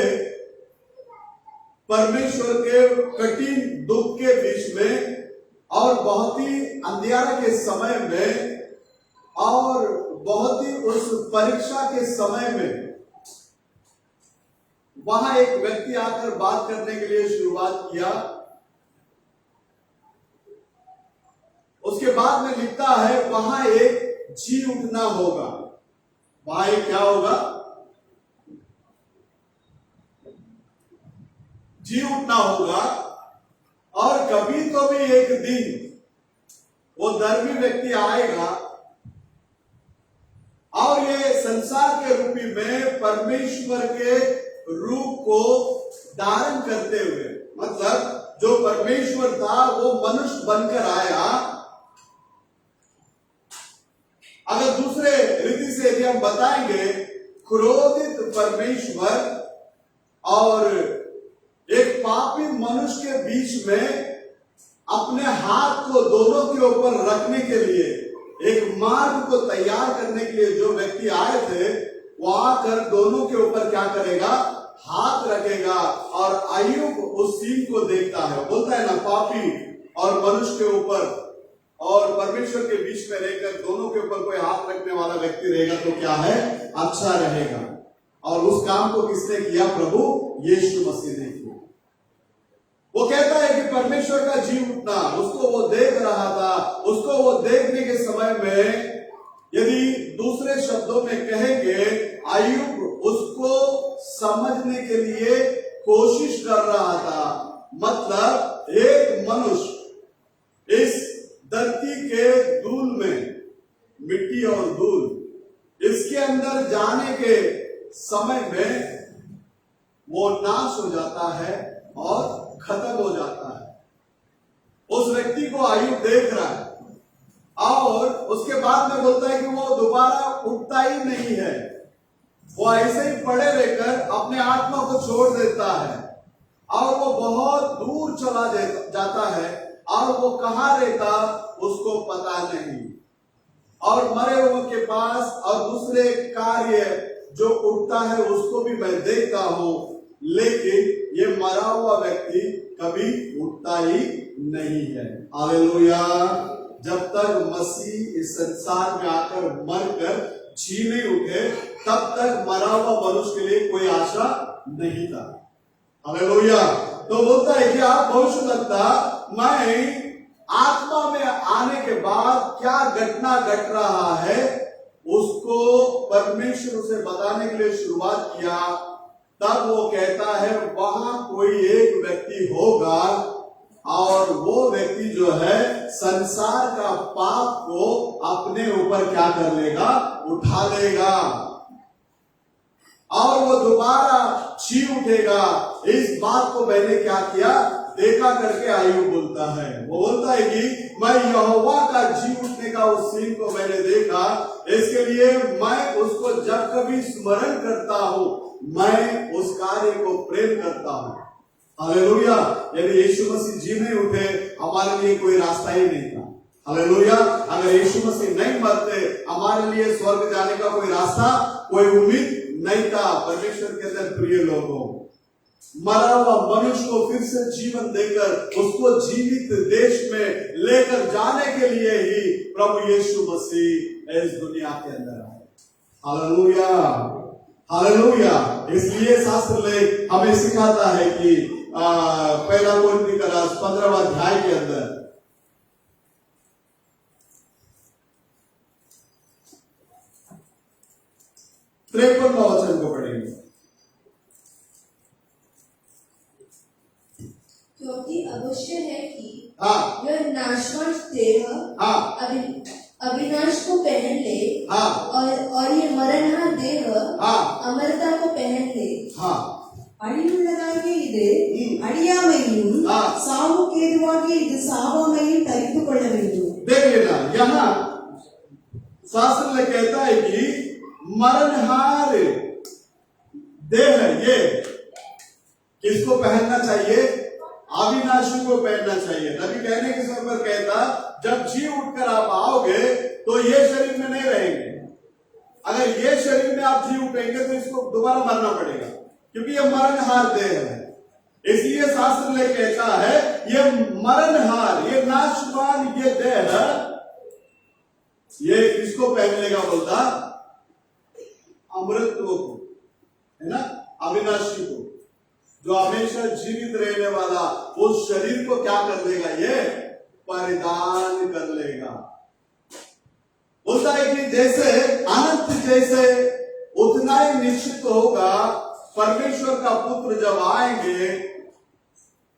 S3: परमेश्वर के कठिन दुख के बीच में और बहुत ही अंधियारा के समय में और बहुत ही उस परीक्षा के समय में वहां एक व्यक्ति आकर बात करने के लिए शुरुआत किया। उसके बाद में लिखता है वहां एक जी उठना होगा। वहां एक क्या होगा? जी उठना होगा। और कभी तो भी एक दिन वो धर्मी व्यक्ति आएगा और ये संसार के रूपी में परमेश्वर के रूप को धारण करते हुए, मतलब जो परमेश्वर था वो मनुष्य बनकर आया। अगर दूसरे रीति से यदि हम बताएंगे, क्रोधित परमेश्वर और एक पापी मनुष्य के बीच में अपने हाथ को दोनों के ऊपर रखने के लिए, एक मार्ग को तैयार करने के लिए जो व्यक्ति आए थे, वो आकर दोनों के ऊपर क्या करेगा? हाथ रखेगा। और अय्यूब उस सीन को देखता है, बोलता है ना, पापी और मनुष्य के ऊपर और परमेश्वर के बीच में रहकर दोनों के ऊपर कोई हाथ रखने वाला व्यक्ति रहेगा तो क्या है? अच्छा रहेगा। और उस काम को किसने किया? प्रभु यीशु मसीह ने किया। वो कहता है कि परमेश्वर का जी उठना, उसको वो देख रहा था। उसको वो देखने के समय में, यदि दूसरे शब्दों में कहेंगे, अय्यूब उसको समझने के लिए कोशिश कर रहा था। मतलब एक मनुष्य इस धरती के धूल में, मिट्टी और धूल, इसके अंदर जाने के नाश हो जाता है और खत्म हो जाता है। उस व्यक्ति को आयु देख रहा है और उसके बाद में बोलता है कि वो दोबारा उठता ही नहीं है, वो ऐसे ही पड़े रहकर अपने आत्मा को छोड़ देता है और वो बहुत दूर चला जाता है और वो कहाँ रहता उसको पता नहीं। और मरे हुए के पास और दूसरे कार्य जो उठता है उसको भी मैं देखता हूं, लेकिन ये मरा हुआ व्यक्ति कभी उठता ही नहीं है। हालेलुया। जब तक मसीह इस संसार में आकर मरकर जी नहीं उठे तब तक मरा हुआ मनुष्य के लिए कोई आशा नहीं था। हालेलुया। तो बोलता है कि आप बहुत लगता मैं आत्मा में आने के बाद क्या घटना घट रहा है उसको परमेश्वर से बताने के लिए शुरुआत किया। तब वो कहता है वहां कोई एक व्यक्ति होगा और वो व्यक्ति जो है संसार का पाप को अपने ऊपर क्या कर लेगा, उठा लेगा और वो दोबारा जी उठेगा। इस बात को मैंने क्या किया, देखा करके आयु बोलता है। वो बोलता है कि मैं यहोवा का जी उठने का उस सीन को मैंने देखा, इसके लिए मैं उसको जब कभी स्मरण करता हूं मैं उस कार्य को प्रेम करता हूं। हालेलुया। यदि यीशु मसीह जी नहीं उठे हमारे लिए कोई रास्ता ही नहीं था। हालेलुया। अगर यीशु मसीह नहीं मरते हमारे लिए स्वर्ग जाने का कोई रास्ता, कोई उम्मीद नहीं था। परमेश्वर के अंदर प्रिय लोगों, मरा हुआ मनुष्य को फिर से जीवन देकर उसको जीवित देश में लेकर जाने के लिए ही प्रभु यीशु मसीह इस दुनिया के अंदर आए। Hallelujah, hallelujah. इसलिए शास्त्र लेख हमें सिखाता है कि पहला कोरिन्थी का 15वां अध्याय के अंदर 53वां वचन को पढ़ेंगे।
S5: क्योंकि अवश्य है कि
S3: हाँ,
S5: यह नाशवान देह
S3: हाँ,
S5: अविनाश को पहन ले,
S3: हाँ,
S5: और ये मरणहार देह
S3: हाँ,
S5: अमरता को पहन ले।
S3: हाँ,
S4: அழிவுள்ளதாகிய இது அழியாமையும்
S3: ஆ.
S4: சாவுக்கேதுவாகிய இது சாவாமையும் தரித்து கொள்ள வேண்டும்.
S3: देख लेना, यहाँ शास्त्र में कहता है कि मरणहार देह ये किसको पहनना चाहिए, अविनाशी को पहनना चाहिए। नबी कहने के समय पर कहता जब जी उठकर आप आओगे तो ये शरीर में नहीं रहेंगे। अगर ये शरीर में आप जी उठेंगे तो इसको दोबारा मरना पड़ेगा, क्योंकि ये मरणहार देह है। इसलिए शास्त्र में कहता है ये मरणहार, ये नाशवान ये देह ये किसको पहन लेगा, बोलता अमृतत्व को, है ना, अविनाशी को, जो हमेशा जीवित रहने वाला उस शरीर को क्या कर लेगा, ये परिधान कर लेगा। बोलता है कि जैसे अनंत जैसे उतना ही निश्चित होगा परमेश्वर का पुत्र जब आएंगे,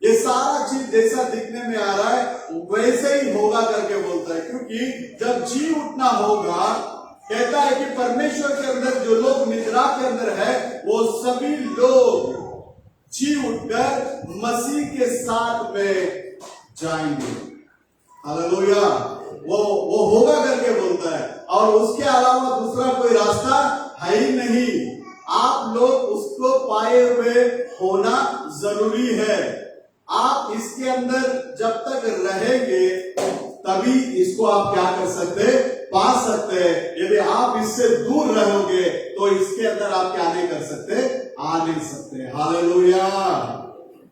S3: ये सारा चीज जैसा दिखने में आ रहा है वैसे ही होगा करके बोलता है। क्योंकि जब जी उठना होगा, कहता है कि परमेश्वर के अंदर जो लोग निद्रा के अंदर है वो सभी लोग जी उठकर मसीह के साथ में जाएंगे। हालेलुया। वो होगा करके बोलता है, और उसके अलावा दूसरा कोई रास्ता है ही नहीं। आप लोग उसको पाए हुए होना जरूरी है। आप इसके अंदर जब तक रहेंगे तभी इसको आप क्या कर सकते, पा सकते हैं। यदि आप इससे दूर रहोगे तो इसके अंदर आप क्या नहीं कर सकते, आ नहीं सकते। हालेलुया।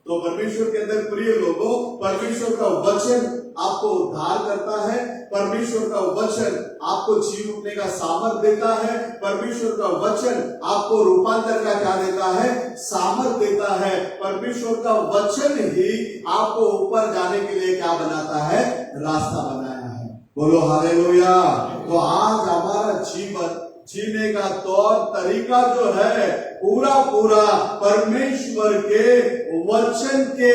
S3: तो परमेश्वर के अंदर प्रिय लोगों, परमेश्वर का वचन आपको उद्धार करता है, परमेश्वर का वचन आपको जी उठने का सामर्थ देता है, परमेश्वर का वचन आपको रूपांतर का क्या देता है, सामर्थ देता है। परमेश्वर का वचन ही आपको ऊपर जाने के लिए क्या बनाता है, रास्ता बनाया है। बोलो हालेलुया। तो आज हमारा जीवन जीने का तौर तरीका जो है पूरा पूरा परमेश्वर के वचन के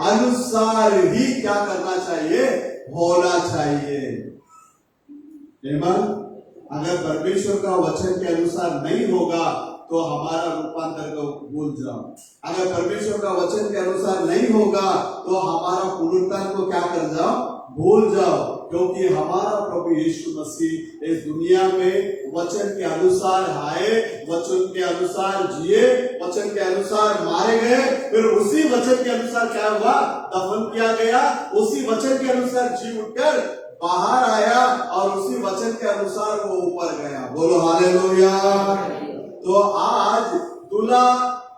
S3: अनुसार ही क्या करना चाहिए, होना चाहिए। अगर परमेश्वर का वचन के अनुसार नहीं होगा तो हमारा रूपांतर को भूल जाओ। अगर परमेश्वर का वचन के अनुसार नहीं होगा तो हमारा पुनरुत्थान को क्या कर जाओ, भूल जाओ, क्योंकि हमारा प्रभु यीशु मसीह इस दुनिया में वचन के अनुसार आए, वचन के अनुसार जिए, वचन के अनुसार मारे गए, फिर उसी वचन के अनुसार क्या हुआ, दफन किया गया, उसी वचन के अनुसार जी उठकर बाहर आया और उसी वचन के अनुसार वो ऊपर गया। बोलो हालेलुया। तो आज दूल्हा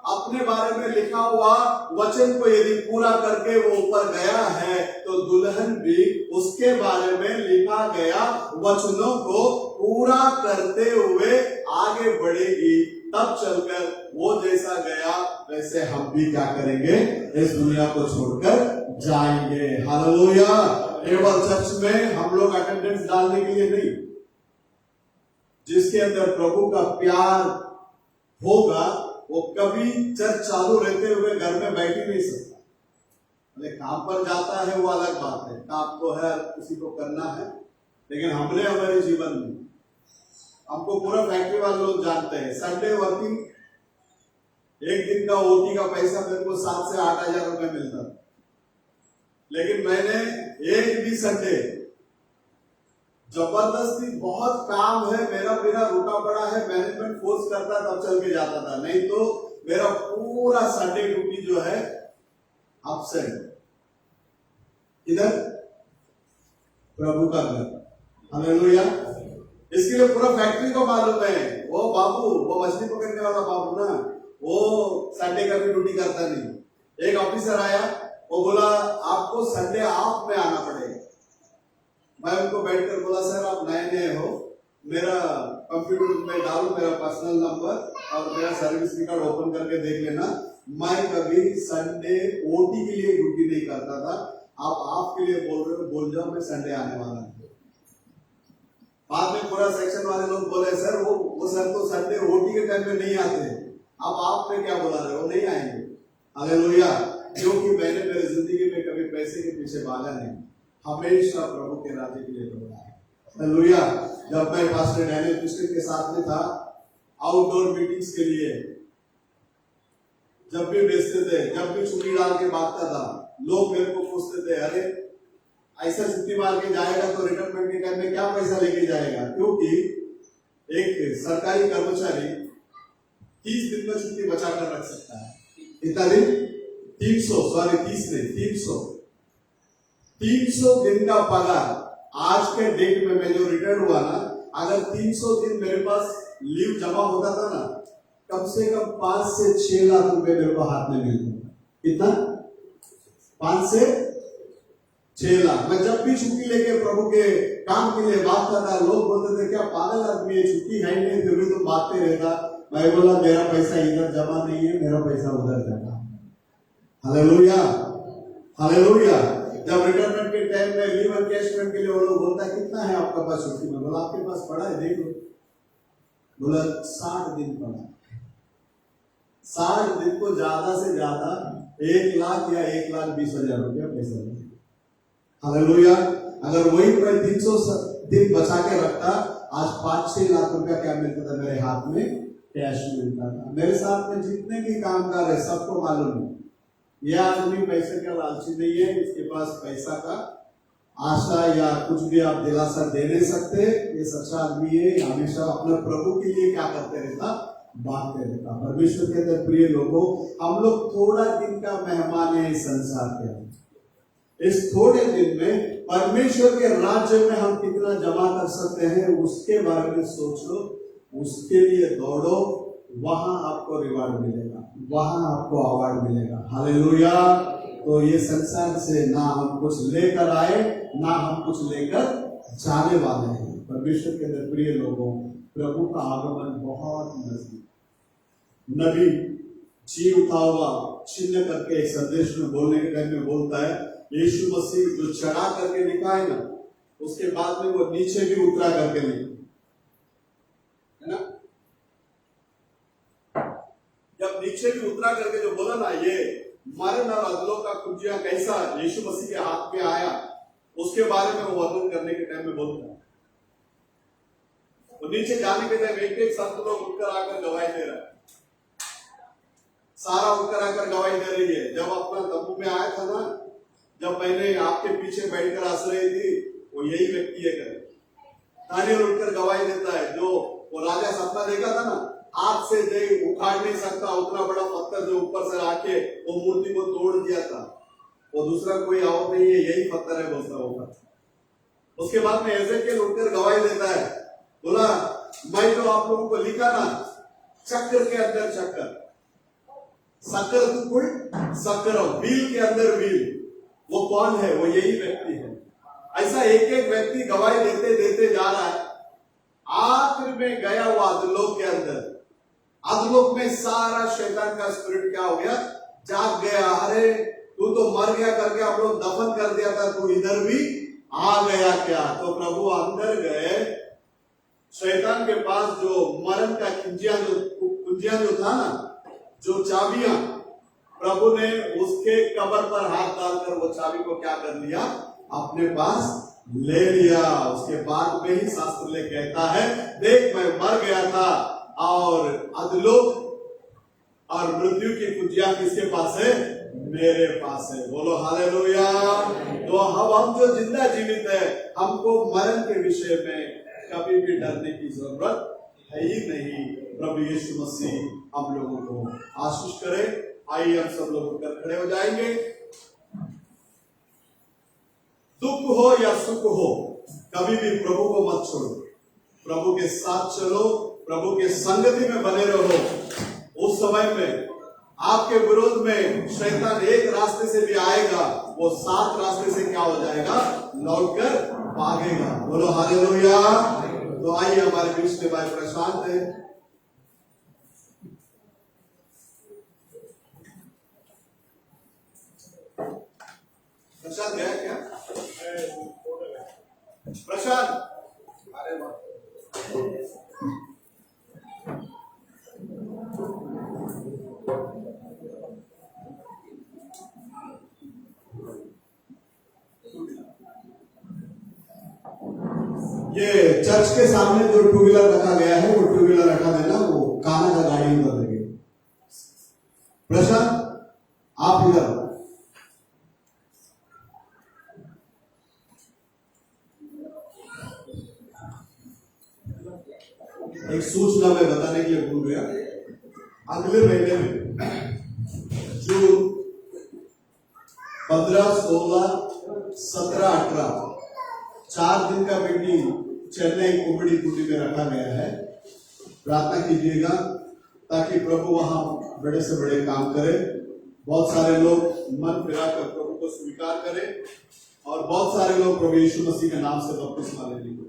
S3: अपने बारे में लिखा हुआ वचन को यदि पूरा करके वो ऊपर गया है तो दुल्हन भी उसके बारे में लिखा गया वचनों को पूरा करते हुए आगे बढ़ेगी, तब चलकर वो जैसा गया वैसे हम भी क्या करेंगे, इस दुनिया को छोड़कर जाएंगे। हालेलुया। केवल चर्च में हम लोग अटेंडेंस डालने के लिए नहीं, जिसके अंदर प्रभु का प्यार होगा वो कभी चर्च चालू रहते हुए घर में बैठ ही नहीं सकता। अरे काम पर जाता है वो अलग बात है, काम तो है किसी को करना है, लेकिन हमने हमारे जीवन में, हमको पूरा फैक्ट्री वाले लोग जानते हैं, संडे वर्किंग, एक दिन का ओटी का पैसा मेरे को 7 से 8 हजार रुपए मिलता था, लेकिन मैंने एक भी संडे, जबरदस्ती बहुत काम है, मेरा रुका पड़ा है, मैनेजमेंट फोर्स करता तब चल के जाता था, नहीं तो मेरा पूरा संडे ड्यूटी जो है अपसेंट। इधर प्रभु का घर। हालेलुया। इसके लिए पूरा फैक्ट्री को मालूम है, वो बाबू, वो मछली पकड़ने वाला बाबू ना, वो संडे का भी ड्यूटी करता नहीं। एक ऑफिसर आया, वो बोला आपको संडे ऑफ में आना पड़ेगा। मैं उनको बैठकर बोला सर आप नए हो, मेरा कंप्यूटर में डालो मेरा पर्सनल नंबर और मेरा सर्विस रिकॉर्ड ओपन करके देख लेना, मैं कभी संडे ओटी के लिए ड्यूटी नहीं करता था, आप आपके लिए बोल रहे हो, बोल जाओ मैं संडे आने वाला हूँ। बाद में पूरा सेक्शन वाले लोग बोले सर वो सर तो संडे ओटी के टाइम में नहीं आते, अब आप में क्या बुला रहे हो, नहीं आएंगे। हालेलुया। क्योंकि मैंने मेरी जिंदगी में कभी पैसे के पीछे भागा नहीं, हमेशा प्रभु के राज्य के लिए दौड़ा है। हालेलुया। जब मैं पास्टर डैनियल क्रिस्टियन के साथ में था, आउटडोर मीटिंग्स के लिए जब भी बेचते थे, जब भी छुट्टी डाल के भागता था, लोग मेरे को पूछते थे अरे ऐसा छुट्टी मार के जाएगा तो रिटायरमेंट के टाइम में क्या पैसा लेके जाएगा, क्योंकि एक सरकारी कर्मचारी 30 दिन में छुट्टी बचा कर रख सकता है। कितना दिन? 300 दिन का पगार। आज के डेट में मैं जो रिटायर्ड हुआ ना, अगर 300 दिन मेरे पास लीव जमा होता था ना, कम से कम 5 से 6 लाख रुपए मेरे को हाथ में मिलते। कितना? 5 से 6 लाख। मैं जब भी छुट्टी लेके प्रभु के काम के लिए भागता था, लोग बोलते थे क्या पागल आदमी है, छुट्टी है नहीं फिर भी तुम भागते रहता। मैं बोला मेरा पैसा इधर जमा नहीं है, मेरा पैसा उधर जमा। हालेलुया। हालेलुया। जब रिटायरमेंट के टाइम में लीव एनकैशमेंट के लिए वो लोग बोलता है कितना है आपका पास छुट्टी में, बोला आपके पास पड़ा है देख लो, बोला 60 दिन पड़ा। 60 दिन को ज्यादा से ज्यादा 1 लाख या 1,20,000 रुपया पैसा है। हालेलुया। अगर वही मैं 300 दिन बचा के रखता, आज 5-6 लाख रुपया क्या मिलता था मेरे हाथ में, कैश मिलता था। मेरे साथ में जितने भी कामगार है सबको मालूम है यह आदमी पैसे का लालची नहीं है, इसके पास पैसा का आशा या कुछ भी आप दिलासा दे नहीं सकते। ये सच्चा आदमी है, हमेशा अपने प्रभु के लिए क्या करते रहता, बांटते रहता। परमेश्वर के अंदर प्रिय लोगों, हम लोग थोड़ा दिन का मेहमान है इस संसार के। इस थोड़े दिन में परमेश्वर के राज्य में हम कितना जमा कर सकते हैं उसके बारे में सोचो, उसके लिए दौड़ो, वहां आपको रिवार्ड मिलेगा, वहां आपको अवार्ड मिलेगा। हालेलुया। तो ये संसार से ना हम कुछ लेकर आए, ना हम कुछ लेकर जाने वाले हैं। परमेश्वर के अंदर प्रिय लोगों, प्रभु का आगमन बहुत नजदीक। नबी जी उठा हुआ चिन्ह करके एक संदेश में बोलने के टाइम में बोलता है, यीशु मसीह जो चढ़ा करके लिखा है ना, उसके बाद में वो नीचे भी उतरा करके लिखा है ना। जब नीचे भी उतरा करके जो बोला ना, ये मरण और अदलों का कुंजिया कैसा यीशु मसीह के हाथ में आया, उसके बारे में वो वर्णन करने के टाइम में बोलता है। तो नीचे जाने के टाइम एक संत लोग उठकर आकर गवाही दे रहा है, सारा उठकर आकर गवाही दे रही है, जब अपना तंबू में आया था ना, जब मैंने आपके पीछे बैठकर हंस रही थी, वो यही व्यक्ति है कर दानियल उठकर गवाही देता है। जो वो राजा सपना देखा था ना, हाथ से दे उखाड़ नहीं सकता उतना बड़ा पत्थर जो ऊपर से आके वो मूर्ति को तोड़ दिया था, वो दूसरा कोई और नहीं है, यही पत्थर है बोलता वो पत्थर। उसके बाद में एजेकियल उठकर गवाही देता है, बोला मैं जो आप लोगों को लिखा ना, चक्र के अंदर चक्र, सकर सकर, व्हील के अंदर व्हील, वो कौन है? वो यही व्यक्ति है। ऐसा एक एक व्यक्ति गवाही देते देते जा रहा है। आखिर में गया वो अधलोक के अंदर, अधलोक में सारा शैतान का स्पिरिट क्या हो गया? जाग गया। अरे तू तो मर गया करके आप लोग दफन कर दिया था, तू इधर भी आ गया क्या? तो प्रभु अंदर गए, शैतान के पास जो मरण का कुंजिया जो था ना, जो चाबियां, प्रभु ने उसके कब्र पर हाथ डालकर वो चाबी को क्या कर लिया? अपने पास ले लिया। उसके बाद में ही शास्त्र ले कहता है, देख मैं मर गया था और अधलोक और मृत्यु की कुंजिया किसके पास है? मेरे पास है। बोलो हालेलुया। तो हम जो जिंदा जीवित है, हमको मरण के विषय में कभी भी डरने की जरूरत है ही नहीं। प्रभु यीशु मसीह हम लोगों को आशीष करे। आइए हम सब लोग उठकर खड़े हो जाएंगे। दुख हो या सुख हो, कभी भी प्रभु को मत छोड़ो, प्रभु के साथ चलो, प्रभु के संगति में बने रहो। उस समय में आपके विरोध में शैतान एक रास्ते से भी आएगा, वो 7 रास्ते से क्या हो जाएगा? लौटकर भागेगा। बोलो हालेलुया। तो आइए हमारे बीच में भाई प्रशांत है, प्रशांत गया क्या? प्रशांत, अरे वाह, ये चर्च के सामने जो 2 व्हीलर रखा गया है, वो 2 व्हीलर रखा देना, वो काना का गाड़ी उधर लगे। प्रशांत आप इधर, एक सूचना मैं बताने के लिए भूल गया। अगले महीने में जून 15, 16, 17, 18 4 दिन का मीटिंग चेन्नई कुम्बड़ी कुटी में रखा गया है। प्रार्थना कीजिएगा ताकि प्रभु वहां बड़े से बड़े काम करे। बहुत सारे लोग मन फिराकर प्रभु को स्वीकार करें और बहुत सारे लोग प्रभु यीशु मसीह के नाम से बपतिस्मा लेने को।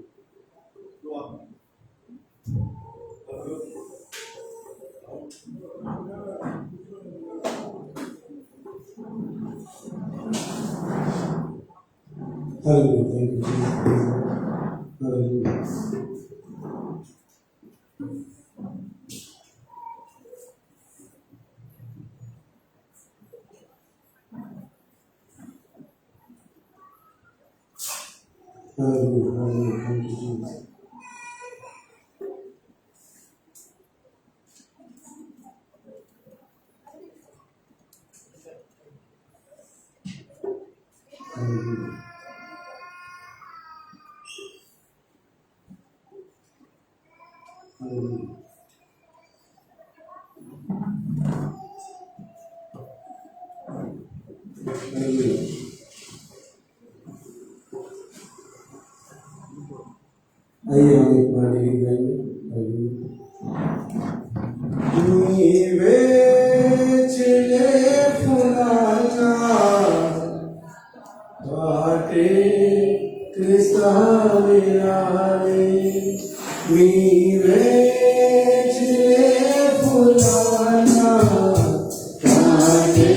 S1: आइए हम एक बार यही गाएंगे। नीवे चले फुलाना बाटे कृष्णारे, नीवे चले फुलाना बाटे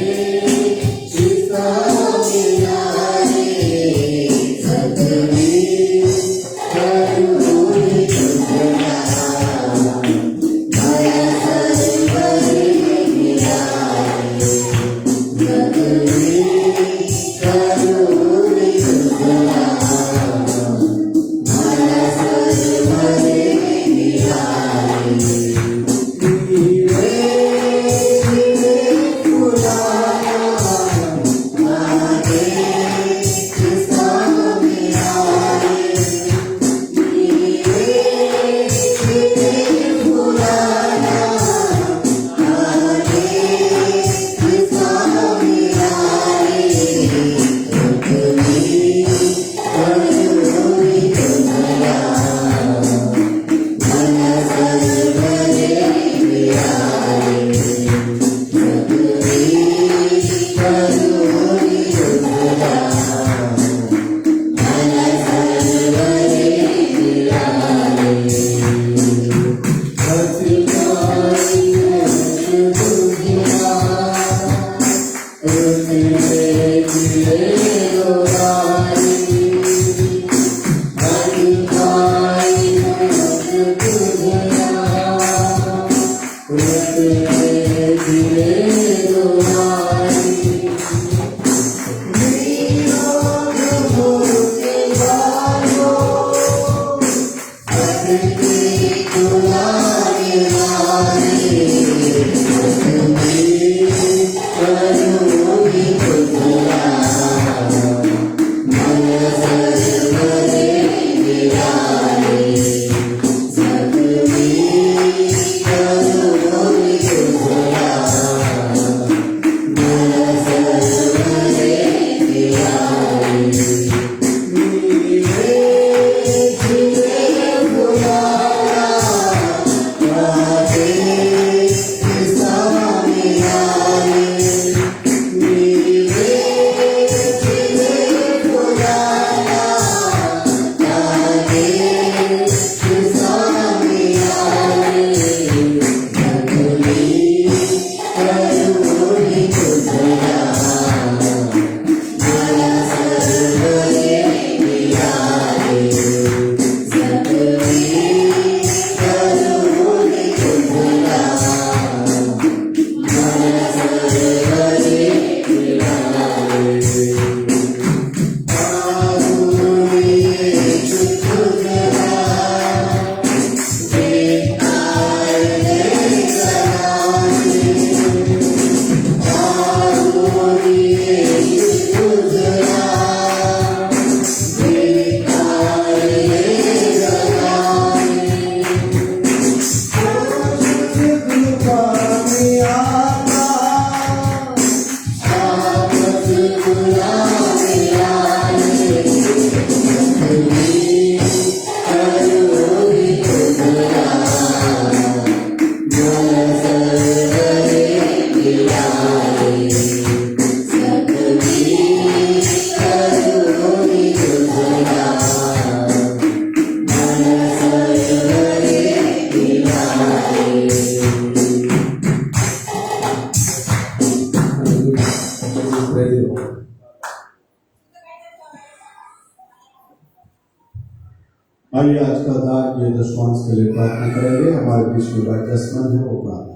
S3: आइए आज का दान ये दशमांश के लिए प्रार्थना करेंगे। हमारे बीच में भाई दसमन है, वो प्रार्थना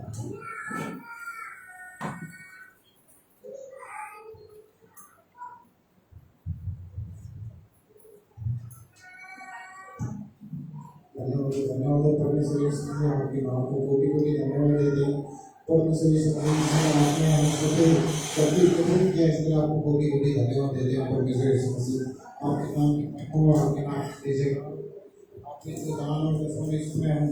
S6: धन्यवाद परमेश्वर यीशु ने आपकी मां को कोटि-कोटि धन्यवाद देते हैं। परमेश्वर यीशु ने आपने हमसे सभी कबूल किया, इसलिए आपको कोटि-कोटि धन्यवाद देते हैं। परमेश्वर यीशु मसीह आपके नाम की आपके नाम दीजिएगा। आपने जो दान और दसवां इसमें हम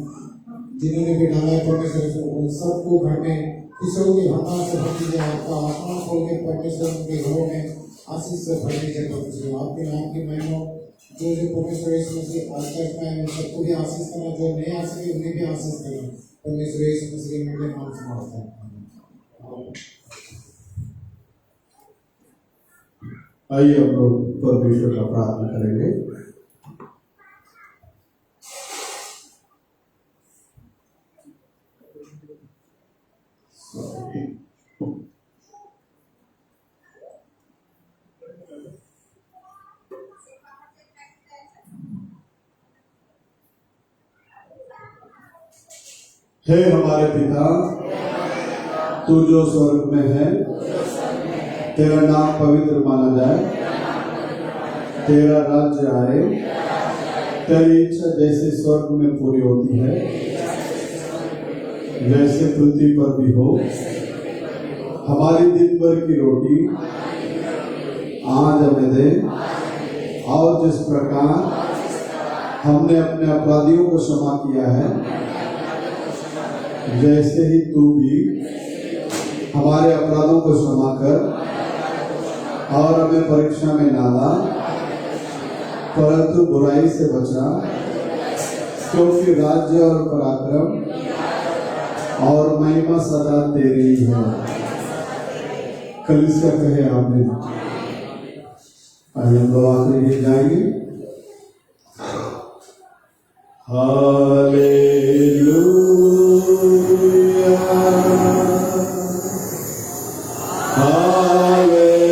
S6: जिन्होंने भी डाला है परमेश्वर यीशु उन सबको घर में खुशियों के भंडार से भर दीजिए। आपका आत्मा खोल के परमेश्वर के घरों में आशीष से भर दीजिए। परमेश्वर आपके नाम की महिमा जो परमेश्वर यीशु मसीह आज तक में सबको भी आशीष करना, जो नहीं आ सके उन्हें भी आशीष करना। परमेश्वर यीशु मसीह के नाम से मांगता हूं।
S3: आइए हम लोग परमेश्वर का प्रार्थना करेंगे। हे हमारे पिता, तू जो स्वर्ग में है, तेरा नाम पवित्र माना जाए, तेरा राज्य आए, तेरी इच्छा जैसे स्वर्ग में पूरी होती है वैसे पृथ्वी पर भी हो। हमारी दिन भर की रोटी आज हमें दे, और जिस प्रकार हमने अपने अपराधियों को क्षमा किया है वैसे ही तू भी हमारे अपराधों को क्षमा कर, और हमें परीक्षा में ना ला परंतु बुराई से बचा, क्योंकि राज्य और पराक्रम और महिमा सदा तेरी है। कलीसिया कहे आमीन। आइए हम लोग आखिरी जाएंगे। Hallelujah hallelujah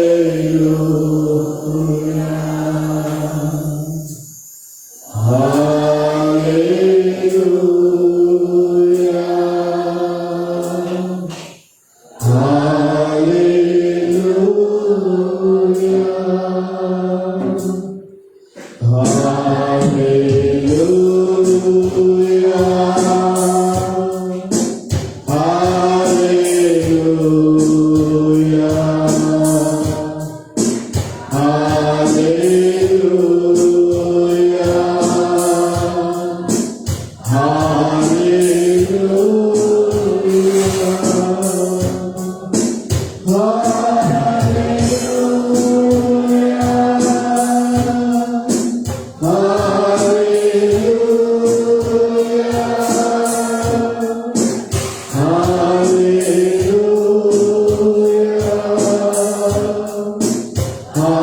S2: Thank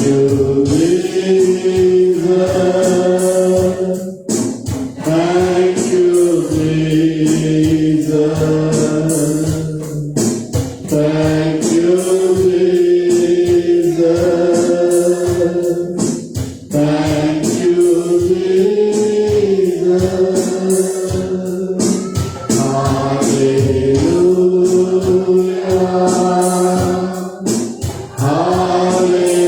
S2: you, Jesus. Thank you, Jesus. Thank you, Jesus. Thank you, Jesus. Hallelujah. Hallelujah.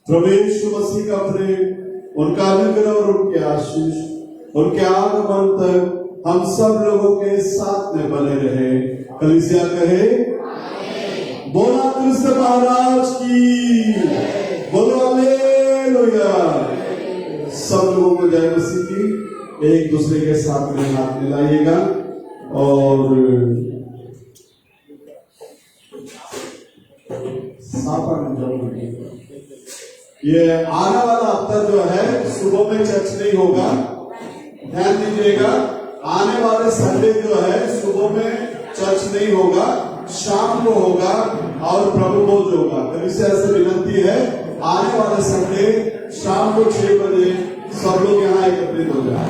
S3: प्रभु यीशु मसीह का प्रेम, उनका अनुग्रह और उनके आशीष, उनके आगमन तक हम सब लोगों के साथ में बने रहे। कलीसिया कहे बोला कृष्ण महाराज की, बोलो हालेलुया। सब लोगों को जय मसीह की। एक दूसरे के साथ में हाथ मिलाइएगा और सापा में जरूर ये आने वाला हफ्ता जो है सुबह में चर्च नहीं होगा, ध्यान दीजिएगा। आने वाले संडे जो है सुबह में चर्च नहीं होगा, शाम को होगा और प्रभु भोज होगा। कलीसिया से विनती है आने वाले संडे शाम को 6 बजे सब लोग यहाँ एकत्रित हो जाए।